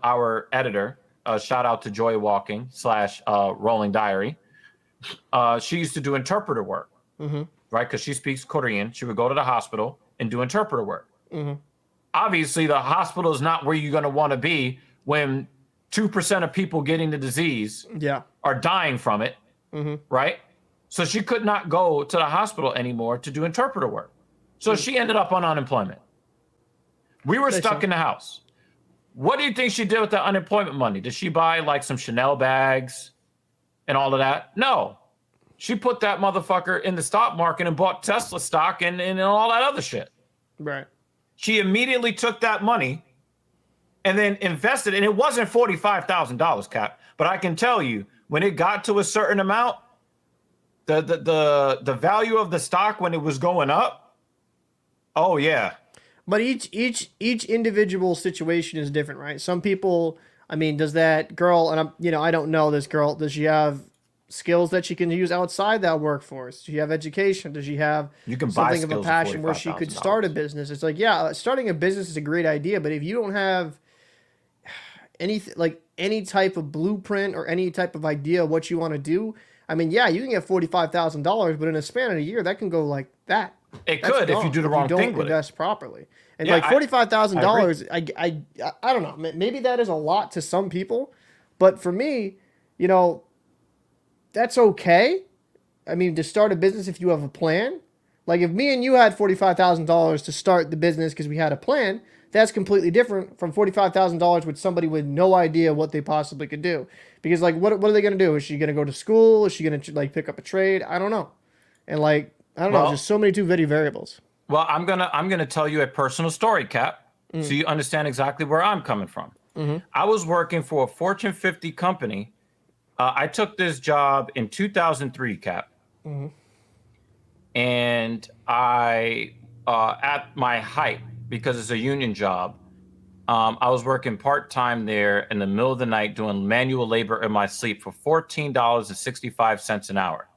our editor, shout out to Joy Walking / Rolling Diary, she used to do interpreter work, right? Because she speaks Korean. She would go to the hospital and do interpreter work. Obviously, the hospital is not where you're going to want to be when 2% of people getting the disease are dying from it, right? So she could not go to the hospital anymore to do interpreter work. So she ended up on unemployment. We were stuck in the house. What do you think she did with the unemployment money? Did she buy like some Chanel bags and all of that? No. She put that motherfucker in the stock market and bought Tesla stock and all that other shit. Right. She immediately took that money and then invested, and it wasn't $45,000, Cap. But I can tell you, when it got to a certain amount, the value of the stock when it was going up, oh yeah. But each individual situation is different, right? Some people, I mean, does that girl, and I don't know this girl, does she have skills that she can use outside that workforce? Does she have education? Does she have something of a passion where she could start a business? It's like, yeah, starting a business is a great idea, but if you don't have anything like any type of blueprint or any type of idea of what you want to do, I mean, yeah, you can get $45,000, but in a span of a year, that can go like that. It could if you do the wrong thing with it. Don't invest properly. And like $45,000, I don't know. Maybe that is a lot to some people, but for me, that's okay. I mean, to start a business if you have a plan. Like if me and you had $45,000 to start the business because we had a plan, that's completely different from $45,000 with somebody with no idea what they possibly could do. Because like, what are they going to do? Is she going to go to school? Is she going to like pick up a trade? I don't know. And like, I don't know. Just so many too many variables. Well, I'm gonna tell you a personal story, Cap, so you understand exactly where I'm coming from. I was working for a Fortune 50 company. I took this job in 2003, Cap, and I at my height, because it's a union job, I was working part-time there in the middle of the night doing manual labor in my sleep for $14.65 an hour.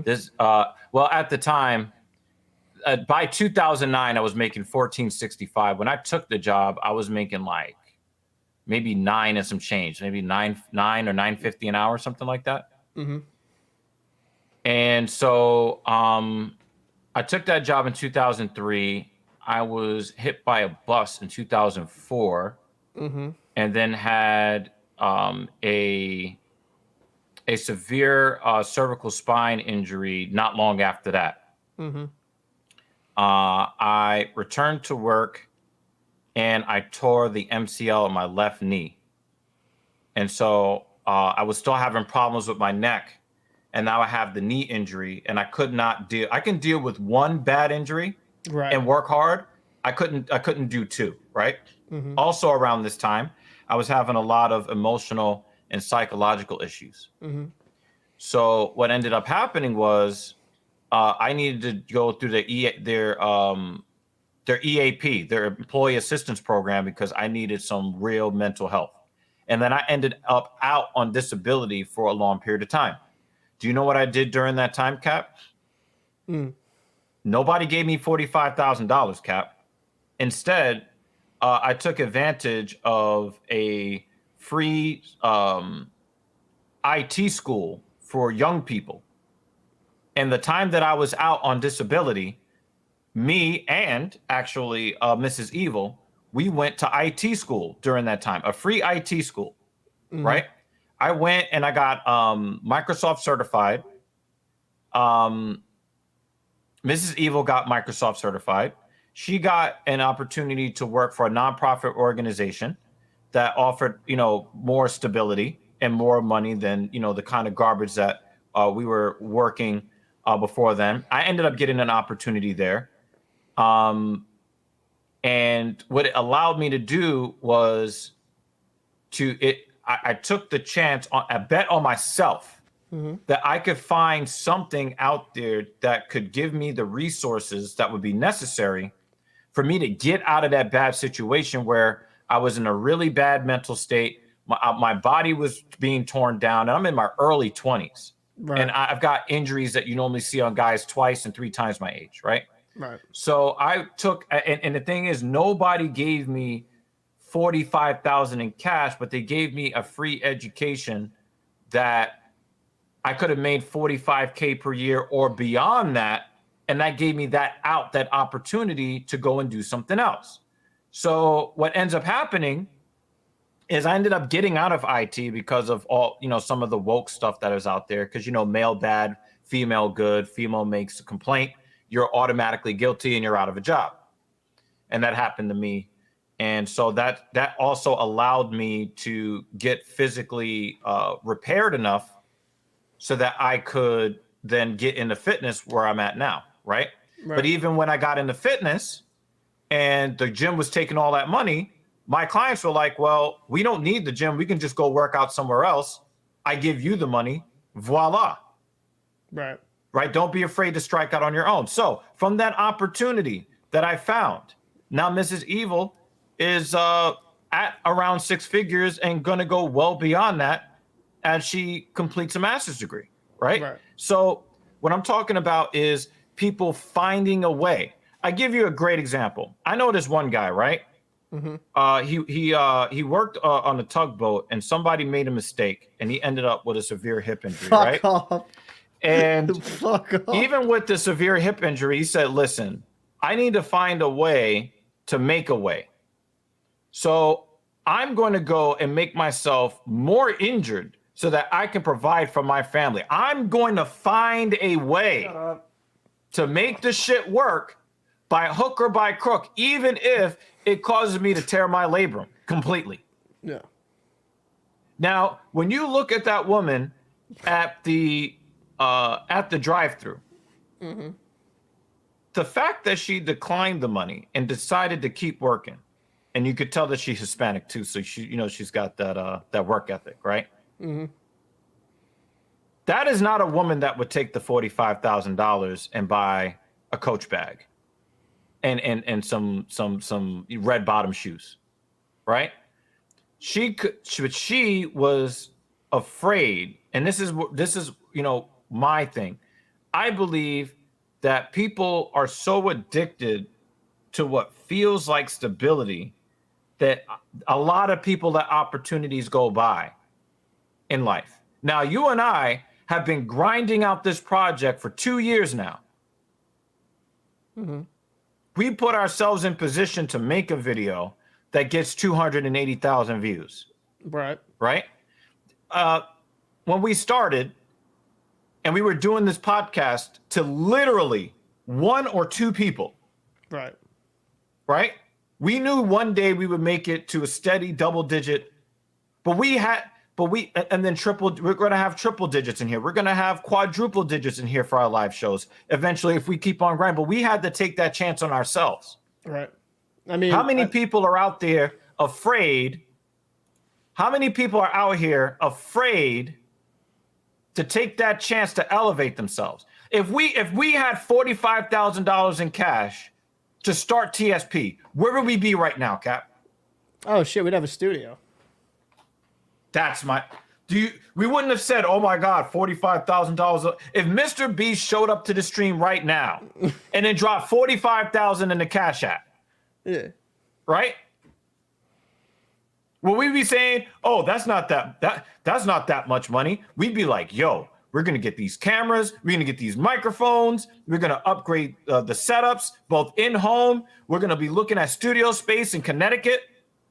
This well, at the time, by 2009, I was making $14.65. When I took the job, I was making like maybe $9 and some change, maybe $9 or $9.50 an hour, something like that. And so I took that job in 2003. I was hit by a bus in 2004, and then had a severe cervical spine injury not long after that. I returned to work and I tore the MCL in my left knee. And so I was still having problems with my neck, and now I have the knee injury, and I could not deal. I can deal with one bad injury and work hard. I couldn't do two, right? Also around this time, I was having a lot of emotional and psychological issues. So what ended up happening was I needed to go through their EAP, their employee assistance program, because I needed some real mental health. And then I ended up out on disability for a long period of time. Do you know what I did during that time, Cap? Nobody gave me $45,000, Cap. Instead, I took advantage of a free IT school for young people. And the time that I was out on disability, me and actually Mrs. Evil, we went to IT school during that time, a free IT school, right? I went and I got Microsoft certified. Mrs. Evil got Microsoft certified. She got an opportunity to work for a nonprofit organization that offered, more stability and more money than, the kind of garbage that we were working before then. I ended up getting an opportunity there. And what it allowed me to do was I took the chance I bet on myself that I could find something out there that could give me the resources that would be necessary for me to get out of that bad situation where I was in a really bad mental state. My body was being torn down. And I'm in my early 20s. Right. And I've got injuries that you normally see on guys twice and 3 times my age, right? Right. So I took, and the thing is, nobody gave me $45,000 in cash, but they gave me a free education that I could have made $45K per year or beyond that. And that gave me that opportunity to go and do something else. So what ends up happening is I ended up getting out of IT because of all, some of the woke stuff that is out there. Because, male bad, female good, female makes a complaint, you're automatically guilty and you're out of a job. And that happened to me. And so that also allowed me to get physically repaired enough so that I could then get into fitness where I'm at now, right? But even when I got into fitness and the gym was taking all that money, my clients were like, well, we don't need the gym. We can just go work out somewhere else. I give you the money. Voila. Right. Right? Don't be afraid to strike out on your own. So from that opportunity that I found, now Mrs. Evil is at around 6 figures and going to go well beyond that as she completes a master's degree, right? So what I'm talking about is people finding a way. I give you a great example. I know this one guy, right? He worked on a tugboat and somebody made a mistake and he ended up with a severe hip injury, right? Off. And Fuck off. Even with the severe hip injury, he said, listen, I need to find a way to make a way. So I'm going to go and make myself more injured so that I can provide for my family. I'm going to find a way to make the shit work by hook or by crook, even if it causes me to tear my labrum completely. Yeah. Now, when you look at that woman at the drive-thru, the fact that she declined the money and decided to keep working, and you could tell that she's Hispanic too, so she's got that work ethic, right? That is not a woman that would take the $45,000 and buy a Coach bag and some red bottom shoes, right? She was afraid, and this is my thing. I believe that people are so addicted to what feels like stability that a lot of people let opportunities go by in life. Now, you and I have been grinding out this project for 2 years now. We put ourselves in position to make a video that gets 280,000 views. Right. When we started and we were doing this podcast to literally 1 or 2 people. Right? We knew one day we would make it to a steady double digit, and then we're going to have triple digits in here. We're going to have quadruple digits in here for our live shows eventually if we keep on grinding. But we had to take that chance on ourselves. Right. I mean, how many people are out there afraid? How many people are out here afraid to take that chance to elevate themselves? If we had $45,000 in cash to start TSP, where would we be right now, Cap? Oh shit, we'd have a studio. We wouldn't have said, oh my God, $45,000. If Mr. Beast showed up to the stream right now and then dropped $45,000 in the Cash App. Yeah. Right? Will we be saying, oh, that's not that much money? We'd be like, yo, we're going to get these cameras. We're going to get these microphones. We're going to upgrade the setups, both in home. We're going to be looking at studio space in Connecticut.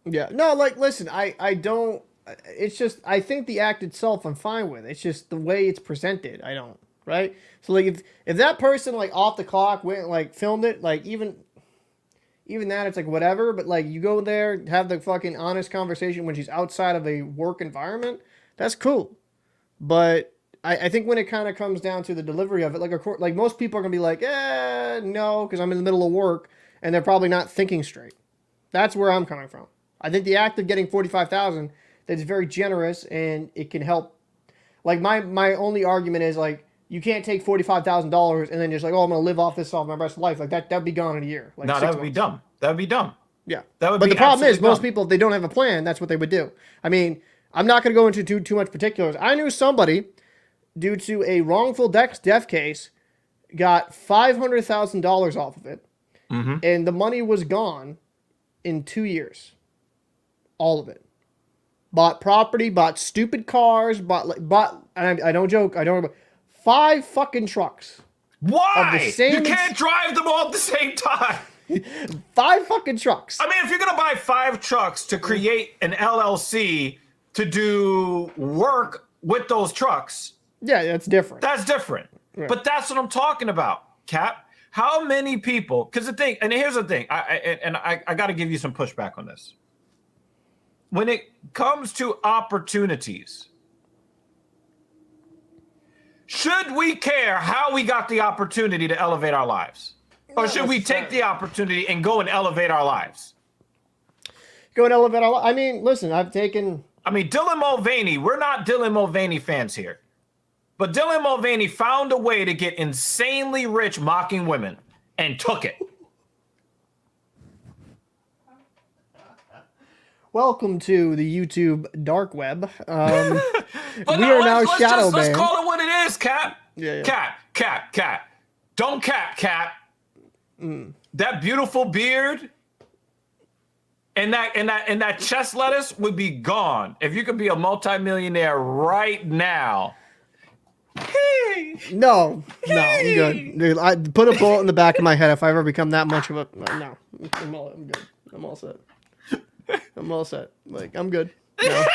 Yeah. No, listen, I don't. It's just, I think the act itself I'm fine with. It's just the way it's presented. I don't, right? So if that person off the clock went filmed it, even that, it's whatever, but you go there, have the fucking honest conversation when she's outside of a work environment, that's cool. But I think when it kind of comes down to the delivery of it, most people are gonna be no, because I'm in the middle of work, and they're probably not thinking straight. That's where I'm coming from. I think the act of getting $45,000, that's very generous, and it can help Like my only argument is like you can't take $45,000 and then just like, oh, I'm gonna live off this all my rest of life. Like that'd be gone in a year. Like No, that would be dumb. That would be dumb. Yeah. That would but be the problem is absolutely most dumb. people, if they don't have a plan, that's what they would do. I mean, I'm not gonna go into too much particulars. I knew somebody, due to a wrongful death case, got $500,000 off of it, and the money was gone in 2 years. All of it. Bought property, bought stupid cars, bought. And I don't joke. I don't. 5 fucking trucks. Why? Of the same You can't drive them all at the same time. 5 fucking trucks. I mean, if you're gonna buy 5 trucks to create an LLC to do work with those trucks, Yeah, that's different. that's different. Right. But that's what I'm talking about, Cap. How many people? Because the thing, and here's the thing, I got to give you some pushback on this. When it comes to opportunities, should we care how we got the opportunity to elevate our lives? Or should we take the opportunity and go and elevate our lives? Go and elevate our. I mean, listen, I've taken. I mean, Dylan Mulvaney, we're not Dylan Mulvaney fans here. But Dylan Mulvaney found a way to get insanely rich mocking women and took it. Welcome to the YouTube dark web. We are let's shadow banned. let's call it what it is, Cap. Yeah. Cap. Don't Cap. That beautiful beard and that chest lettuce would be gone if you could be a multimillionaire right now. No, I'm good. Dude, I put a bullet in the back of my head if I ever become that much of a. No, I'm good. I'm all set. I'm all set. Like I'm good. No.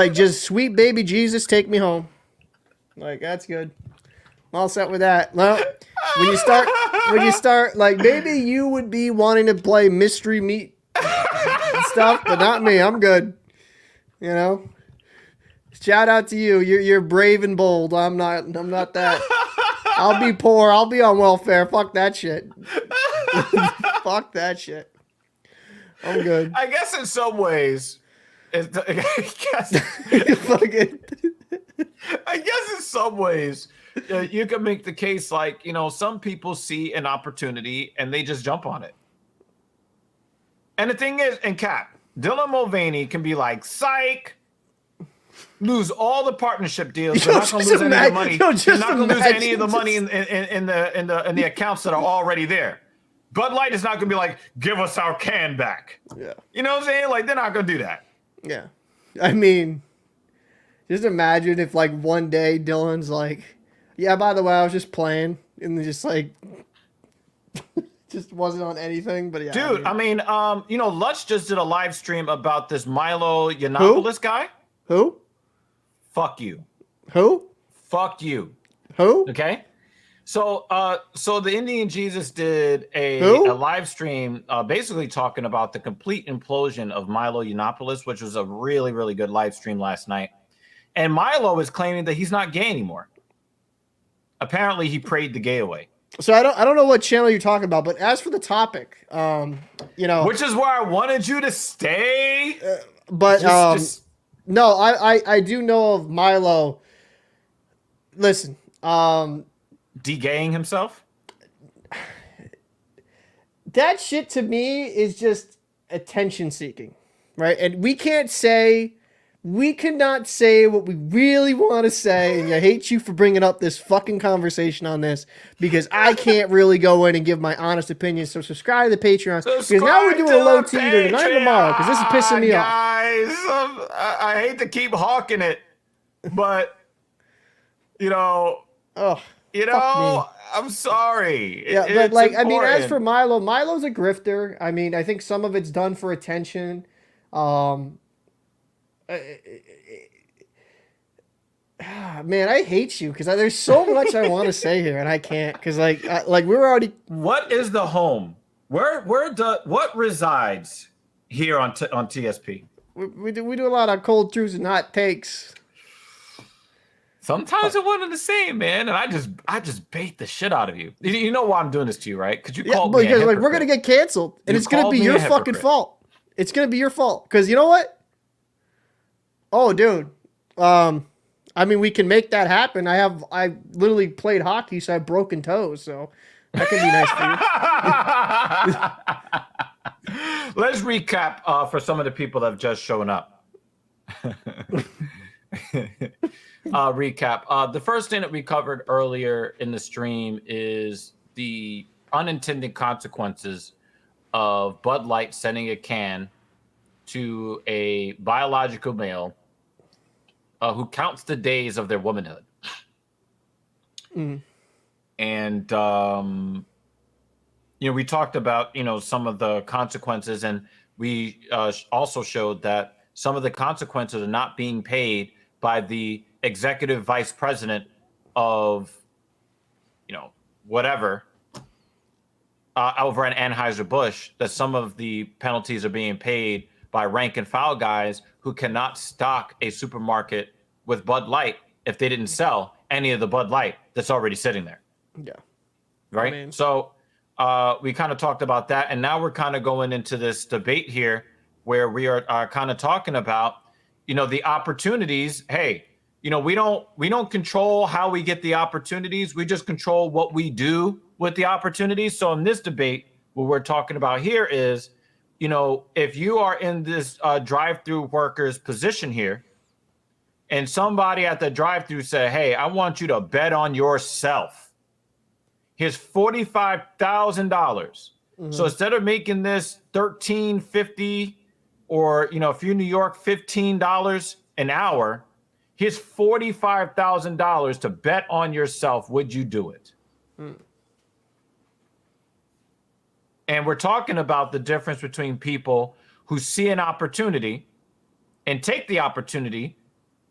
Just sweet baby Jesus, take me home. Like that's good. I'm all set with that. Well, when you start, like maybe you would be wanting to play mystery meat and stuff, but not me. I'm good. You know. Shout out to you. You're brave and bold. I'm not that. I'll be poor. I'll be on welfare. Fuck that shit. Fuck that shit. I'm good. I guess in some ways, I guess in some ways, you can make the case like, some people see an opportunity and they just jump on it. And the thing is, and Cap, Dylan Mulvaney can be like, psych, lose all the partnership deals. You're not going to lose any of the money. You're not going to lose any of the money in the accounts that are already there. Bud Light is not going to be like, give us our can back. Yeah. You know what I'm saying? Like, they're not going to do that. Yeah. I mean, just imagine if like one day Dylan's like, yeah, by the way, I was just playing, and just like just wasn't on anything. But yeah. Dude, I mean, Lutz just did a live stream about this Milo Yiannopoulos guy. Who? Fuck you. Who? Fuck you. Who? Okay. So the Indian Jesus did a live stream, basically talking about the complete implosion of Milo Yiannopoulos, which was a really, really good live stream last night. And Milo is claiming that he's not gay anymore. Apparently, he prayed the gay away. So I don't know what channel you're talking about, but as for the topic, which is where I wanted you to stay. No, I do know of Milo. Listen, de-gaying himself. That shit to me is just attention seeking, right? And we cannot say what we really want to say, and I hate you for bringing up this fucking conversation on this because I can't really go in and give my honest opinion. So subscribe to the Patreon because now we're doing a low tea either tonight or tomorrow because this is pissing me off. Guys, I hate to keep hawking it, but I'm sorry. Yeah, but like, important. I mean, as for Milo's a grifter. I mean, I think some of it's done for attention. Man, I hate you because there's so much I want to say here and I can't because we're already. What is the home? What resides here on TSP? We do a lot of cold truths and hot takes. Sometimes they're one and the same, man, and I just bait the shit out of you. You know why I'm doing this to you, right? Because you called me a hypocrite. Because we're gonna get canceled, and it's gonna be your fucking fault. It's gonna be your fault because you know what? Oh, dude, I mean, we can make that happen. I literally played hockey, so I have broken toes, so that can be nice for you. Let's recap for some of the people that have just shown up. Recap. The first thing that we covered earlier in the stream is the unintended consequences of Bud Light sending a can to a biological male who counts the days of their womanhood. And, we talked about, some of the consequences, and we also showed that some of the consequences are not being paid by the executive vice president of, whatever, over at Anheuser-Busch, that some of the penalties are being paid by rank and file guys who cannot stock a supermarket with Bud Light if they didn't sell any of the Bud Light that's already sitting there. Yeah. Right. I mean, so we kind of talked about that. And now we're kind of going into this debate here where we are kind of talking about, the opportunities. Hey, we don't control how we get the opportunities. We just control what we do with the opportunities. So in this debate, what we're talking about here is, if you are in this drive-through worker's position here, and somebody at the drive-through say, hey, I want you to bet on yourself. Here's $45,000. So instead of making this $13.50 or, if you're in New York, $15 an hour, here's $45,000 to bet on yourself. Would you do it? And we're talking about the difference between people who see an opportunity and take the opportunity.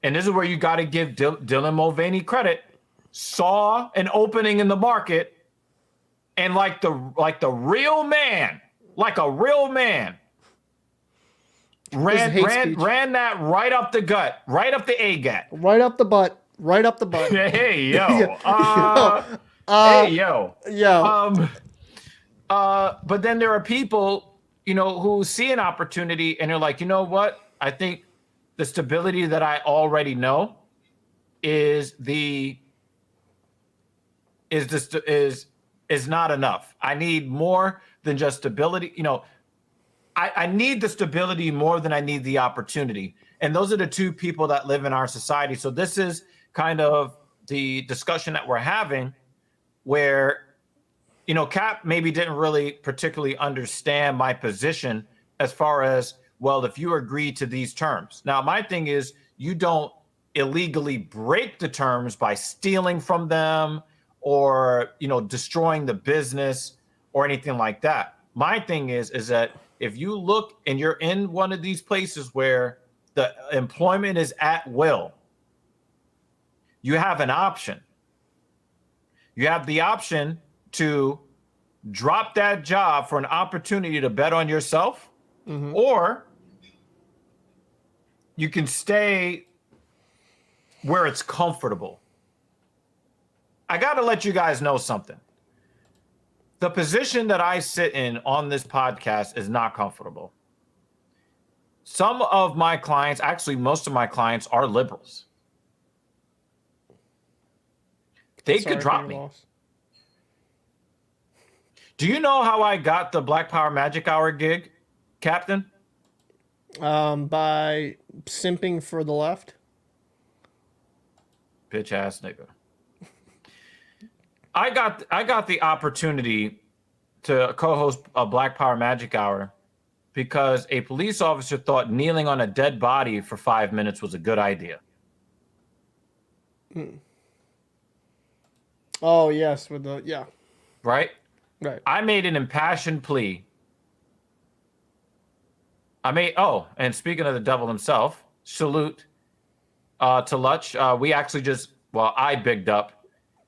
And this is where you got to give Dylan Mulvaney credit. Saw an opening in the market, and like a real man, ran that right up the gut, right up the A-gat, right up the butt. Hey yo, hey yo. But then there are people, who see an opportunity and they're like, you know what? I think the stability that I already know is not enough. I need more than just stability. I need the stability more than I need the opportunity. And those are the two people that live in our society. So this is kind of the discussion that we're having where, Cap maybe didn't really particularly understand my position as far as, well, if you agree to these terms. Now, my thing is you don't illegally break the terms by stealing from them or, destroying the business or anything like that. My thing is that if you look and you're in one of these places where the employment is at will, you have an option. You have the option to drop that job for an opportunity to bet on yourself, or you can stay where it's comfortable. I got to let you guys know something. The position that I sit in on this podcast is not comfortable. Some of my clients, actually most of my clients, are liberals. They could drop me. Do you know how I got the Black Power Magic Hour gig, Captain? By simping for the left. Bitch ass nigga. I got the opportunity to co-host a Black Power Magic Hour because a police officer thought kneeling on a dead body for 5 minutes was a good idea. Oh yes, Right? Right. I made an impassioned plea. And speaking of the devil himself, salute to Lutch. We actually I bigged up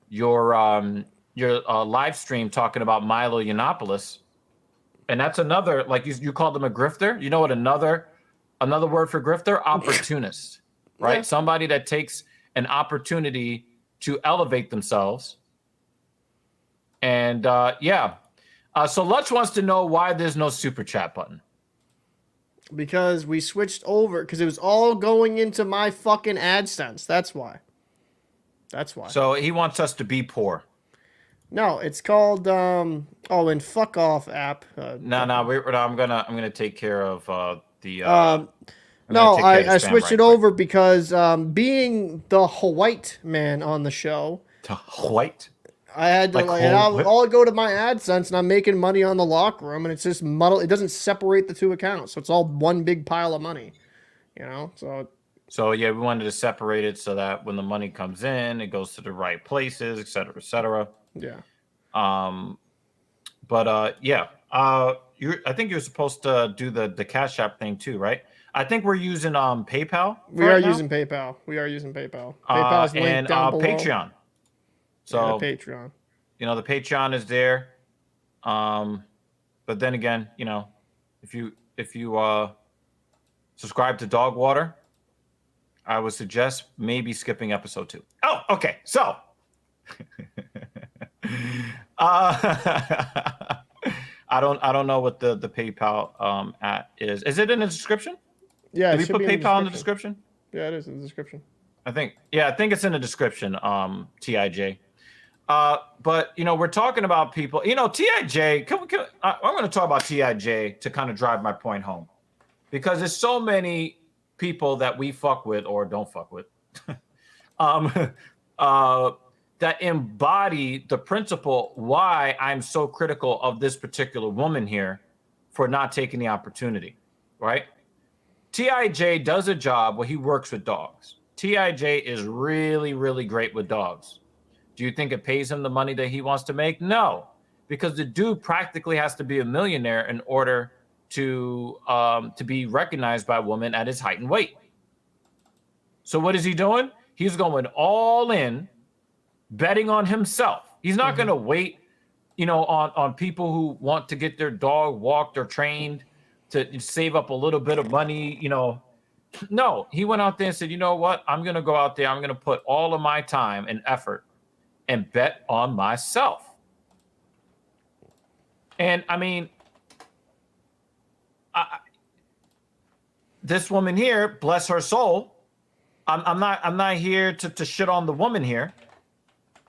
your live stream talking about Milo Yiannopoulos, and that's another, like you called him a grifter. You know what another word for grifter? Opportunist, right? Yeah. Somebody that takes an opportunity to elevate themselves. And so Lutch wants to know why there's no super chat button. Because we switched over, because it was all going into my fucking AdSense. That's why. So he wants us to be poor. No, it's called and fuck off app. No, I'm gonna take care of the. I switched it over because being the white man on the show. To white. I had to I'll go to my AdSense and I'm making money on the locker room and it's just muddled. It doesn't separate the two accounts, so it's all one big pile of money. You know, So yeah, we wanted to separate it so that when the money comes in, it goes to the right places, et cetera, et cetera. Yeah. I think you're supposed to do the Cash App thing too, right? I think we're using PayPal. We are using PayPal. PayPal's linked down below. Patreon. So the Patreon. You know, the Patreon is there. But then again, you know, if you subscribe to Dog Water, I would suggest maybe skipping episode 2. Oh, okay. So I don't know what the PayPal at is. Is it in the description? Yeah. Did we put PayPal in the description? Yeah, it is in the description. I think it's in the description. TIJ. But you know, we're talking about people. You know, TIJ. I'm going to talk about TIJ to kind of drive my point home, because there's so many people that we fuck with or don't fuck with, that embody the principle why I'm so critical of this particular woman here for not taking the opportunity, right? TIJ does a job where he works with dogs. TIJ is really, really great with dogs. Do you think it pays him the money that he wants to make? No, because the dude practically has to be a millionaire in order to be recognized by a woman at his height and weight. So what is he doing? He's going all in, betting on himself. He's not going to wait, you know, on people who want to get their dog walked or trained to save up a little bit of money, you know. No, he went out there and said, you know what? I'm going to go out there. I'm going to put all of my time and effort and bet on myself. And I mean, this woman here, bless her soul. I'm not here to shit on the woman here,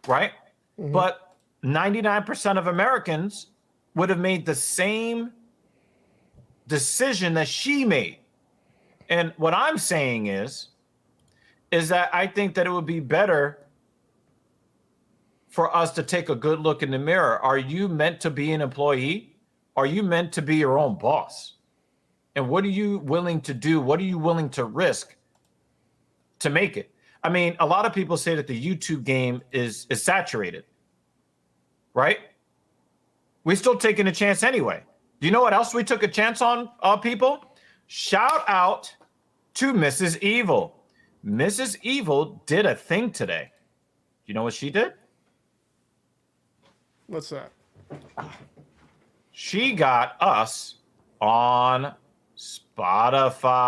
right? Mm-hmm. But 99% of Americans would have made the same decision that she made. And what I'm saying is that I think that it would be better for us to take a good look in the mirror. Are you meant to be an employee? Are you meant to be your own boss? And what are you willing to do? What are you willing to risk to make it? I mean, a lot of people say that the YouTube game is saturated, right? We're still taking a chance anyway. Do you know what else we took a chance on, people? Shout out to Mrs. Evil. Mrs. Evil did a thing today. You know what she did? What's that? She got us on Spotify.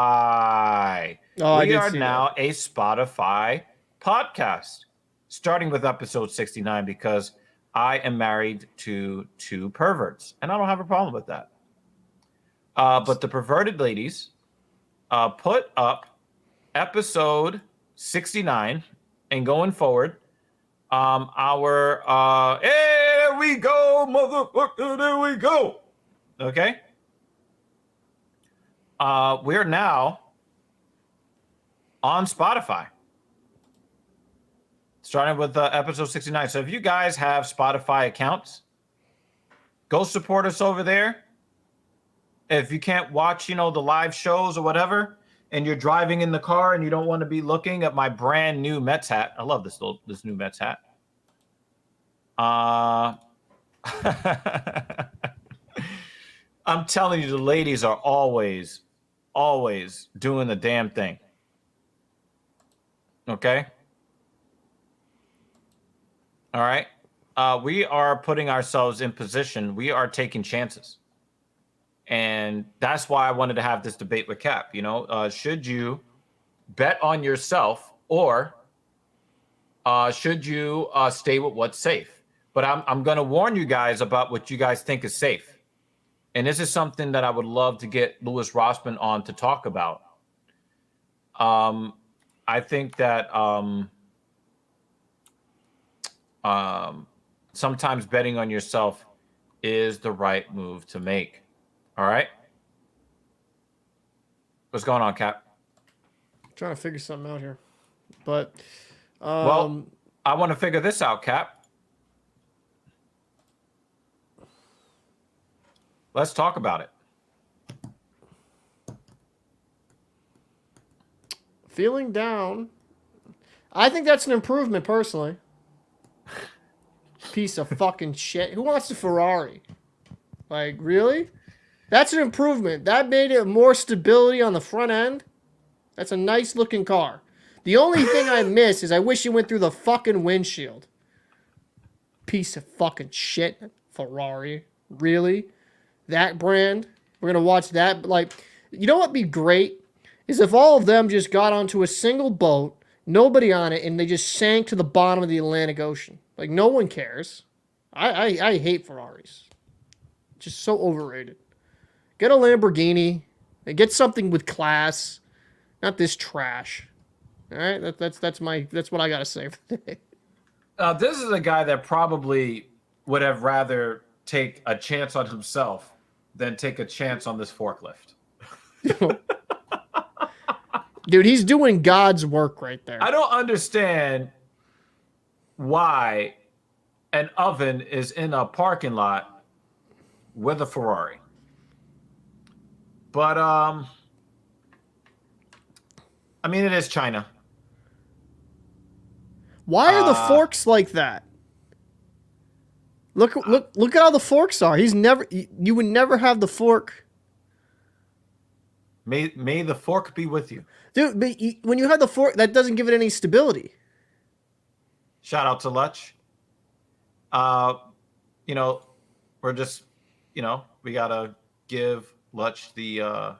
We are now a Spotify podcast, starting with episode 69, because I am married to 2 perverts, and I don't have a problem with that. But the perverted ladies put up episode 69, and going forward, there we go, motherfucker, there we go. Okay. We're now on Spotify, starting with episode 69. So if you guys have Spotify accounts, go support us over there. If you can't watch, you know, the live shows or whatever, and you're driving in the car and you don't want to be looking at my brand new Mets hat. I love this new Mets hat. I'm telling you, the ladies are always doing the damn thing. Okay? All right? We are putting ourselves in position. We are taking chances. And that's why I wanted to have this debate with Cap. You know, should you bet on yourself, or should you stay with what's safe? But I'm going to warn you guys about what you guys think is safe. and this is something that I would love to get Louis Rossman on to talk about. I think that sometimes betting on yourself is the right move to make. All right. What's going on, Cap? I'm trying to figure something out here. But well, I want to figure this out, Cap. Let's talk about it. Feeling down. I think that's an improvement, personally. Piece of fucking shit. Who wants a Ferrari? Like, really? That's an improvement. That made it more stability on the front end. That's a nice looking car. The only thing I miss is I wish it went through the fucking windshield. Piece of fucking shit. Ferrari. Really? That brand? We're going to watch that? Like, you know what'd be great? Is if all of them just got onto a single boat, nobody on it, and they just sank to the bottom of the Atlantic Ocean. Like, no one cares. I hate Ferraris. Just so overrated. Get a Lamborghini and get something with class, not this trash. All right, that's what I gotta say for today. This is a guy that probably would have rather take a chance on himself than take a chance on this forklift. Dude, he's doing God's work right there. I don't understand why an oven is in a parking lot with a Ferrari. But I mean, it is China. Why are the forks like that? Look at how the forks are. You would never have the fork. May the fork be with you. Dude, but when you have the fork, that doesn't give it any stability. Shout out to Lutch. You know, we're just, you know, we gotta give Lutch the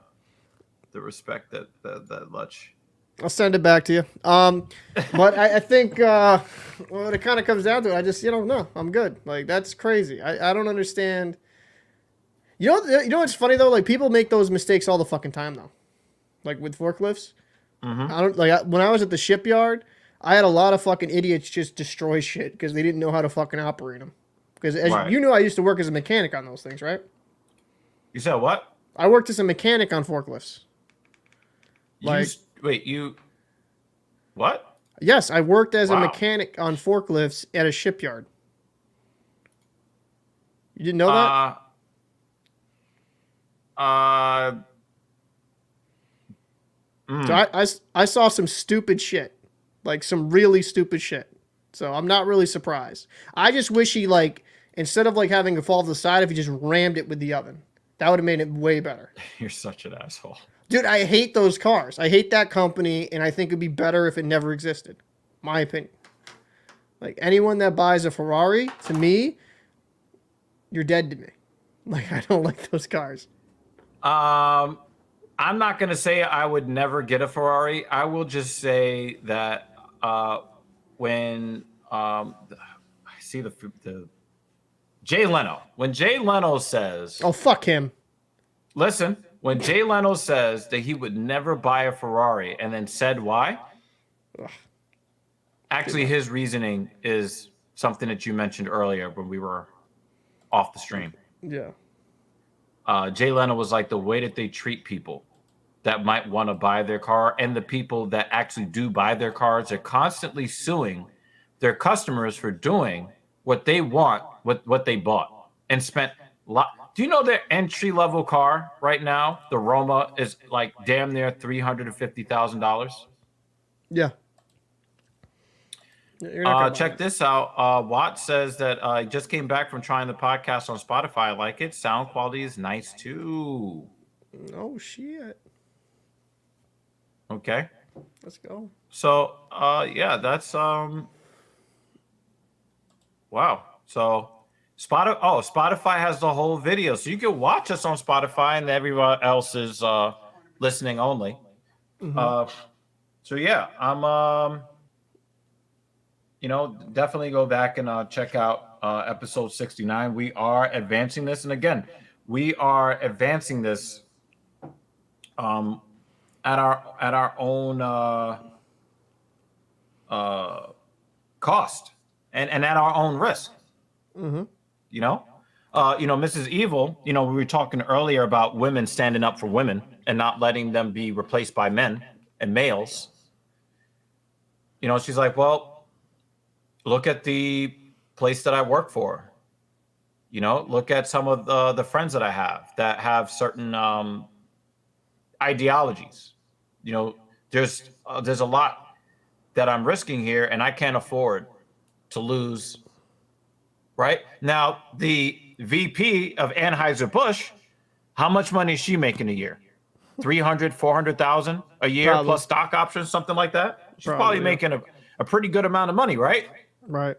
respect that Lutch. I'll send it back to you. But I think when it kind of comes down to it, I just, no, I'm good. Like, that's crazy. I don't understand. You know what's funny though? Like, people make those mistakes all the fucking time though. Like with forklifts. Mm-hmm. When I was at the shipyard, I had a lot of fucking idiots just destroy shit because they didn't know how to fucking operate them. Because as you know, I used to work as a mechanic on those things, right? You said what? I worked as a mechanic on forklifts. What? Yes, I worked as a mechanic on forklifts at a shipyard. You didn't know that? So I saw some stupid shit, like some really stupid shit. So I'm not really surprised. I just wish he, like, instead of like having it fall to the side, if he just rammed it with the oven, that would have made it way better. You're such an asshole. Dude, I hate those cars. I hate that company, and I think it'd be better if it never existed. My opinion. Like, anyone that buys a Ferrari, to me, you're dead to me. Like, I don't like those cars. I'm not going to say I would never get a Ferrari. I will just say that when I see the Jay Leno, when Jay Leno says... Oh, fuck him. Listen, when Jay Leno says that he would never buy a Ferrari and then said why, actually his reasoning is something that you mentioned earlier when we were off the stream. Yeah. Jay Leno was like, the way that they treat people that might want to buy their car and the people that actually do buy their cars are constantly suing their customers for doing what they want, what they bought and spent a lot. Do you know their entry-level car right now, the Roma, is like damn near $350,000? Yeah. Check this out. Watt says that he just came back from trying the podcast on Spotify. I like it. Sound quality is nice too. Oh, shit. Okay. Let's go. So, yeah, that's wow. So, Spotify has the whole video, so you can watch us on Spotify, and everyone else is listening only. Mm-hmm. So yeah, I'm definitely go back and check out episode 69. We are advancing this, and again, we are advancing this at our own cost and at our own risk. Mm-hmm. You know, Mrs. Evil, we were talking earlier about women standing up for women and not letting them be replaced by men and males. She's like, well, look at the place that I work for. Look at some of the friends that I have that have certain ideologies. There's a lot that I'm risking here, and I can't afford to lose. Right now, the VP of Anheuser-Busch, how much money is she making a year? 300, 400,000 a year, Probably. plus stock options, something like that. She's probably yeah. making a pretty good amount of money, right? Right.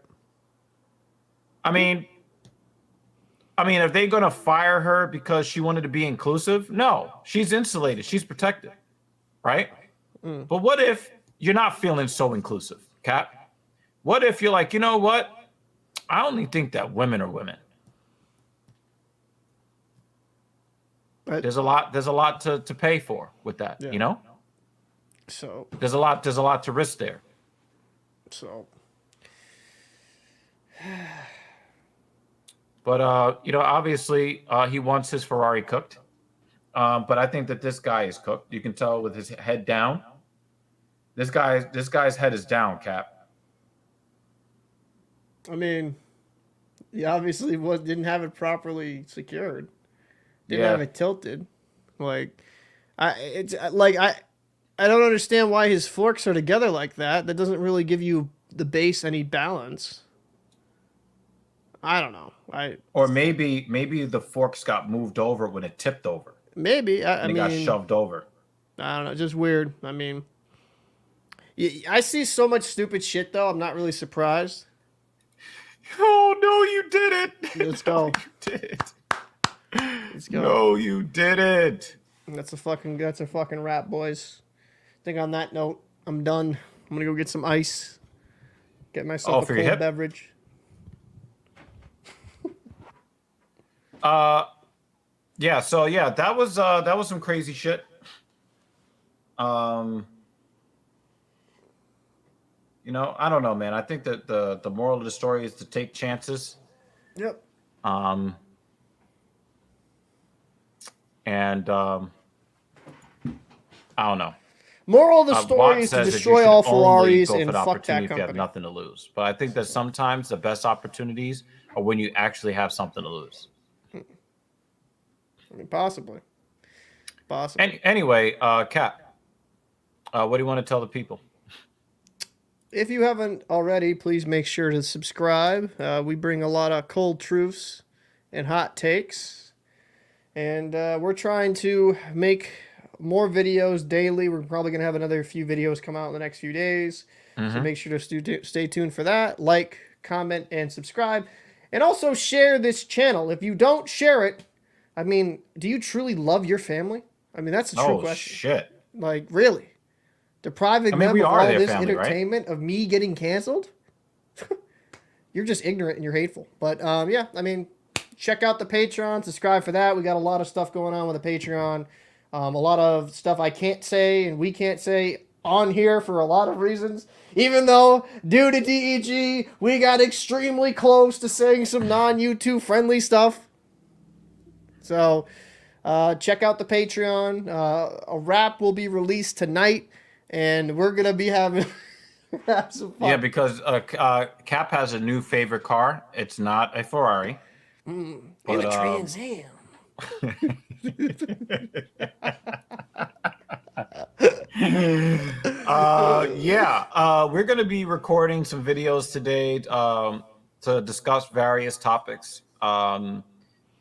I mean, are they going to fire her because she wanted to be inclusive? No, she's insulated. She's protected, right? But what if you're not feeling so inclusive, Cap? What if you're like, you know what? I only think that women are women. But there's a lot to pay for with that, yeah. So there's a lot to risk there. So but obviously he wants his Ferrari cooked. But I think that this guy is cooked. You can tell with his head down. This guy's head is down, Cap. I mean, he obviously didn't have it properly secured. Didn't have it tilted. I don't understand why his forks are together like that. That doesn't really give you the base any balance. I don't know. Or maybe the forks got moved over when it tipped over. Maybe I mean, got shoved over. I don't know. Just weird. I mean, I see so much stupid shit though. I'm not really surprised. Oh no, you did it! Let's go. No, you did. Let's go. No, you didn't. That's a fucking wrap, boys. I think on that note, I'm done. I'm gonna go get some ice. Get myself a cold beverage. Yeah. So yeah, that was some crazy shit. I don't know, man. I think that the moral of the story is to take chances. Yep. And I don't know. Moral of the story is to destroy all Ferraris and fuck that company. If you have nothing to lose. But I think that sometimes the best opportunities are when you actually have something to lose. I mean, possibly. Anyway, Cap, what do you want to tell the people? If you haven't already, please make sure to subscribe. We bring a lot of cold truths and hot takes. And we're trying to make more videos daily. We're probably going to have another few videos come out in the next few days. So make sure to stay tuned for that. Like, comment, and subscribe. And also share this channel. If you don't share it, I mean, do you truly love your family? I mean, that's a true question. Oh, shit. Like, really? Depriving them of all this family, entertainment, right? Of me getting canceled? You're just ignorant and you're hateful. But, yeah, I mean, check out the Patreon. Subscribe for that. We got a lot of stuff going on with the Patreon. A lot of stuff I can't say and we can't say on here for a lot of reasons. Even though, due to DEG, we got extremely close to saying some non-YouTube friendly stuff. So, check out the Patreon. A rap will be released tonight, and we're going to be having some fun. Yeah, because Cap has a new favorite car. It's not a Ferrari. And a Trans Am. We're going to be recording some videos today to discuss various topics.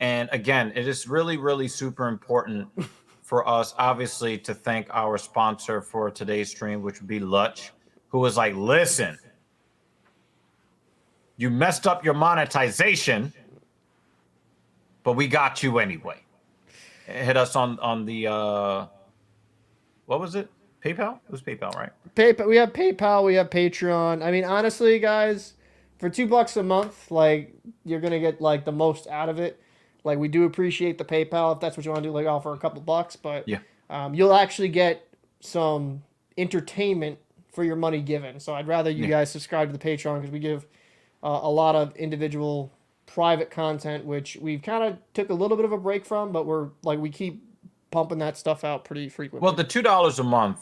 And again, it is really, really super important for us, obviously, to thank our sponsor for today's stream, which would be Lutch, who was like, listen, you messed up your monetization, but we got you anyway. Hit us on the, what was it? PayPal? It was PayPal, right? PayPal. We have PayPal. We have Patreon. I mean, honestly, guys, for $2 a month, like, you're going to get, like, the most out of it. Like, we do appreciate the PayPal if that's what you want to do, like offer a couple bucks, but Yeah. You'll actually get some entertainment for your money given. So I'd rather you guys subscribe to the Patreon because we give a lot of individual private content, which we've kind of took a little bit of a break from, but we keep pumping that stuff out pretty frequently. Well, the $2 a month,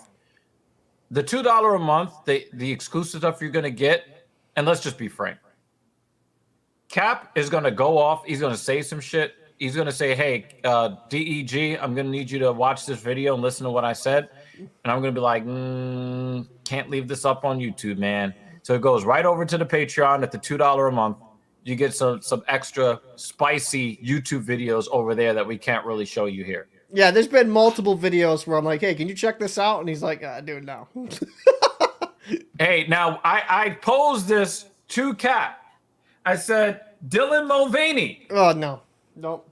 the exclusive stuff you're going to get, and let's just be frank. Cap is going to go off. He's going to say some shit. He's going to say, hey, DEG, I'm going to need you to watch this video and listen to what I said. And I'm going to be like, can't leave this up on YouTube, man. So it goes right over to the Patreon at the $2 a month. You get some extra spicy YouTube videos over there that we can't really show you here. Yeah, there's been multiple videos where I'm like, hey, can you check this out? And he's like, dude, no. Hey, now I posed this to Cap. I said, Dylan Mulvaney. Oh, no. Nope.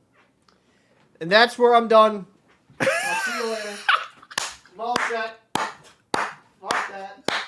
And that's where I'm done. I'll see you later. I'm all set. Fuck that.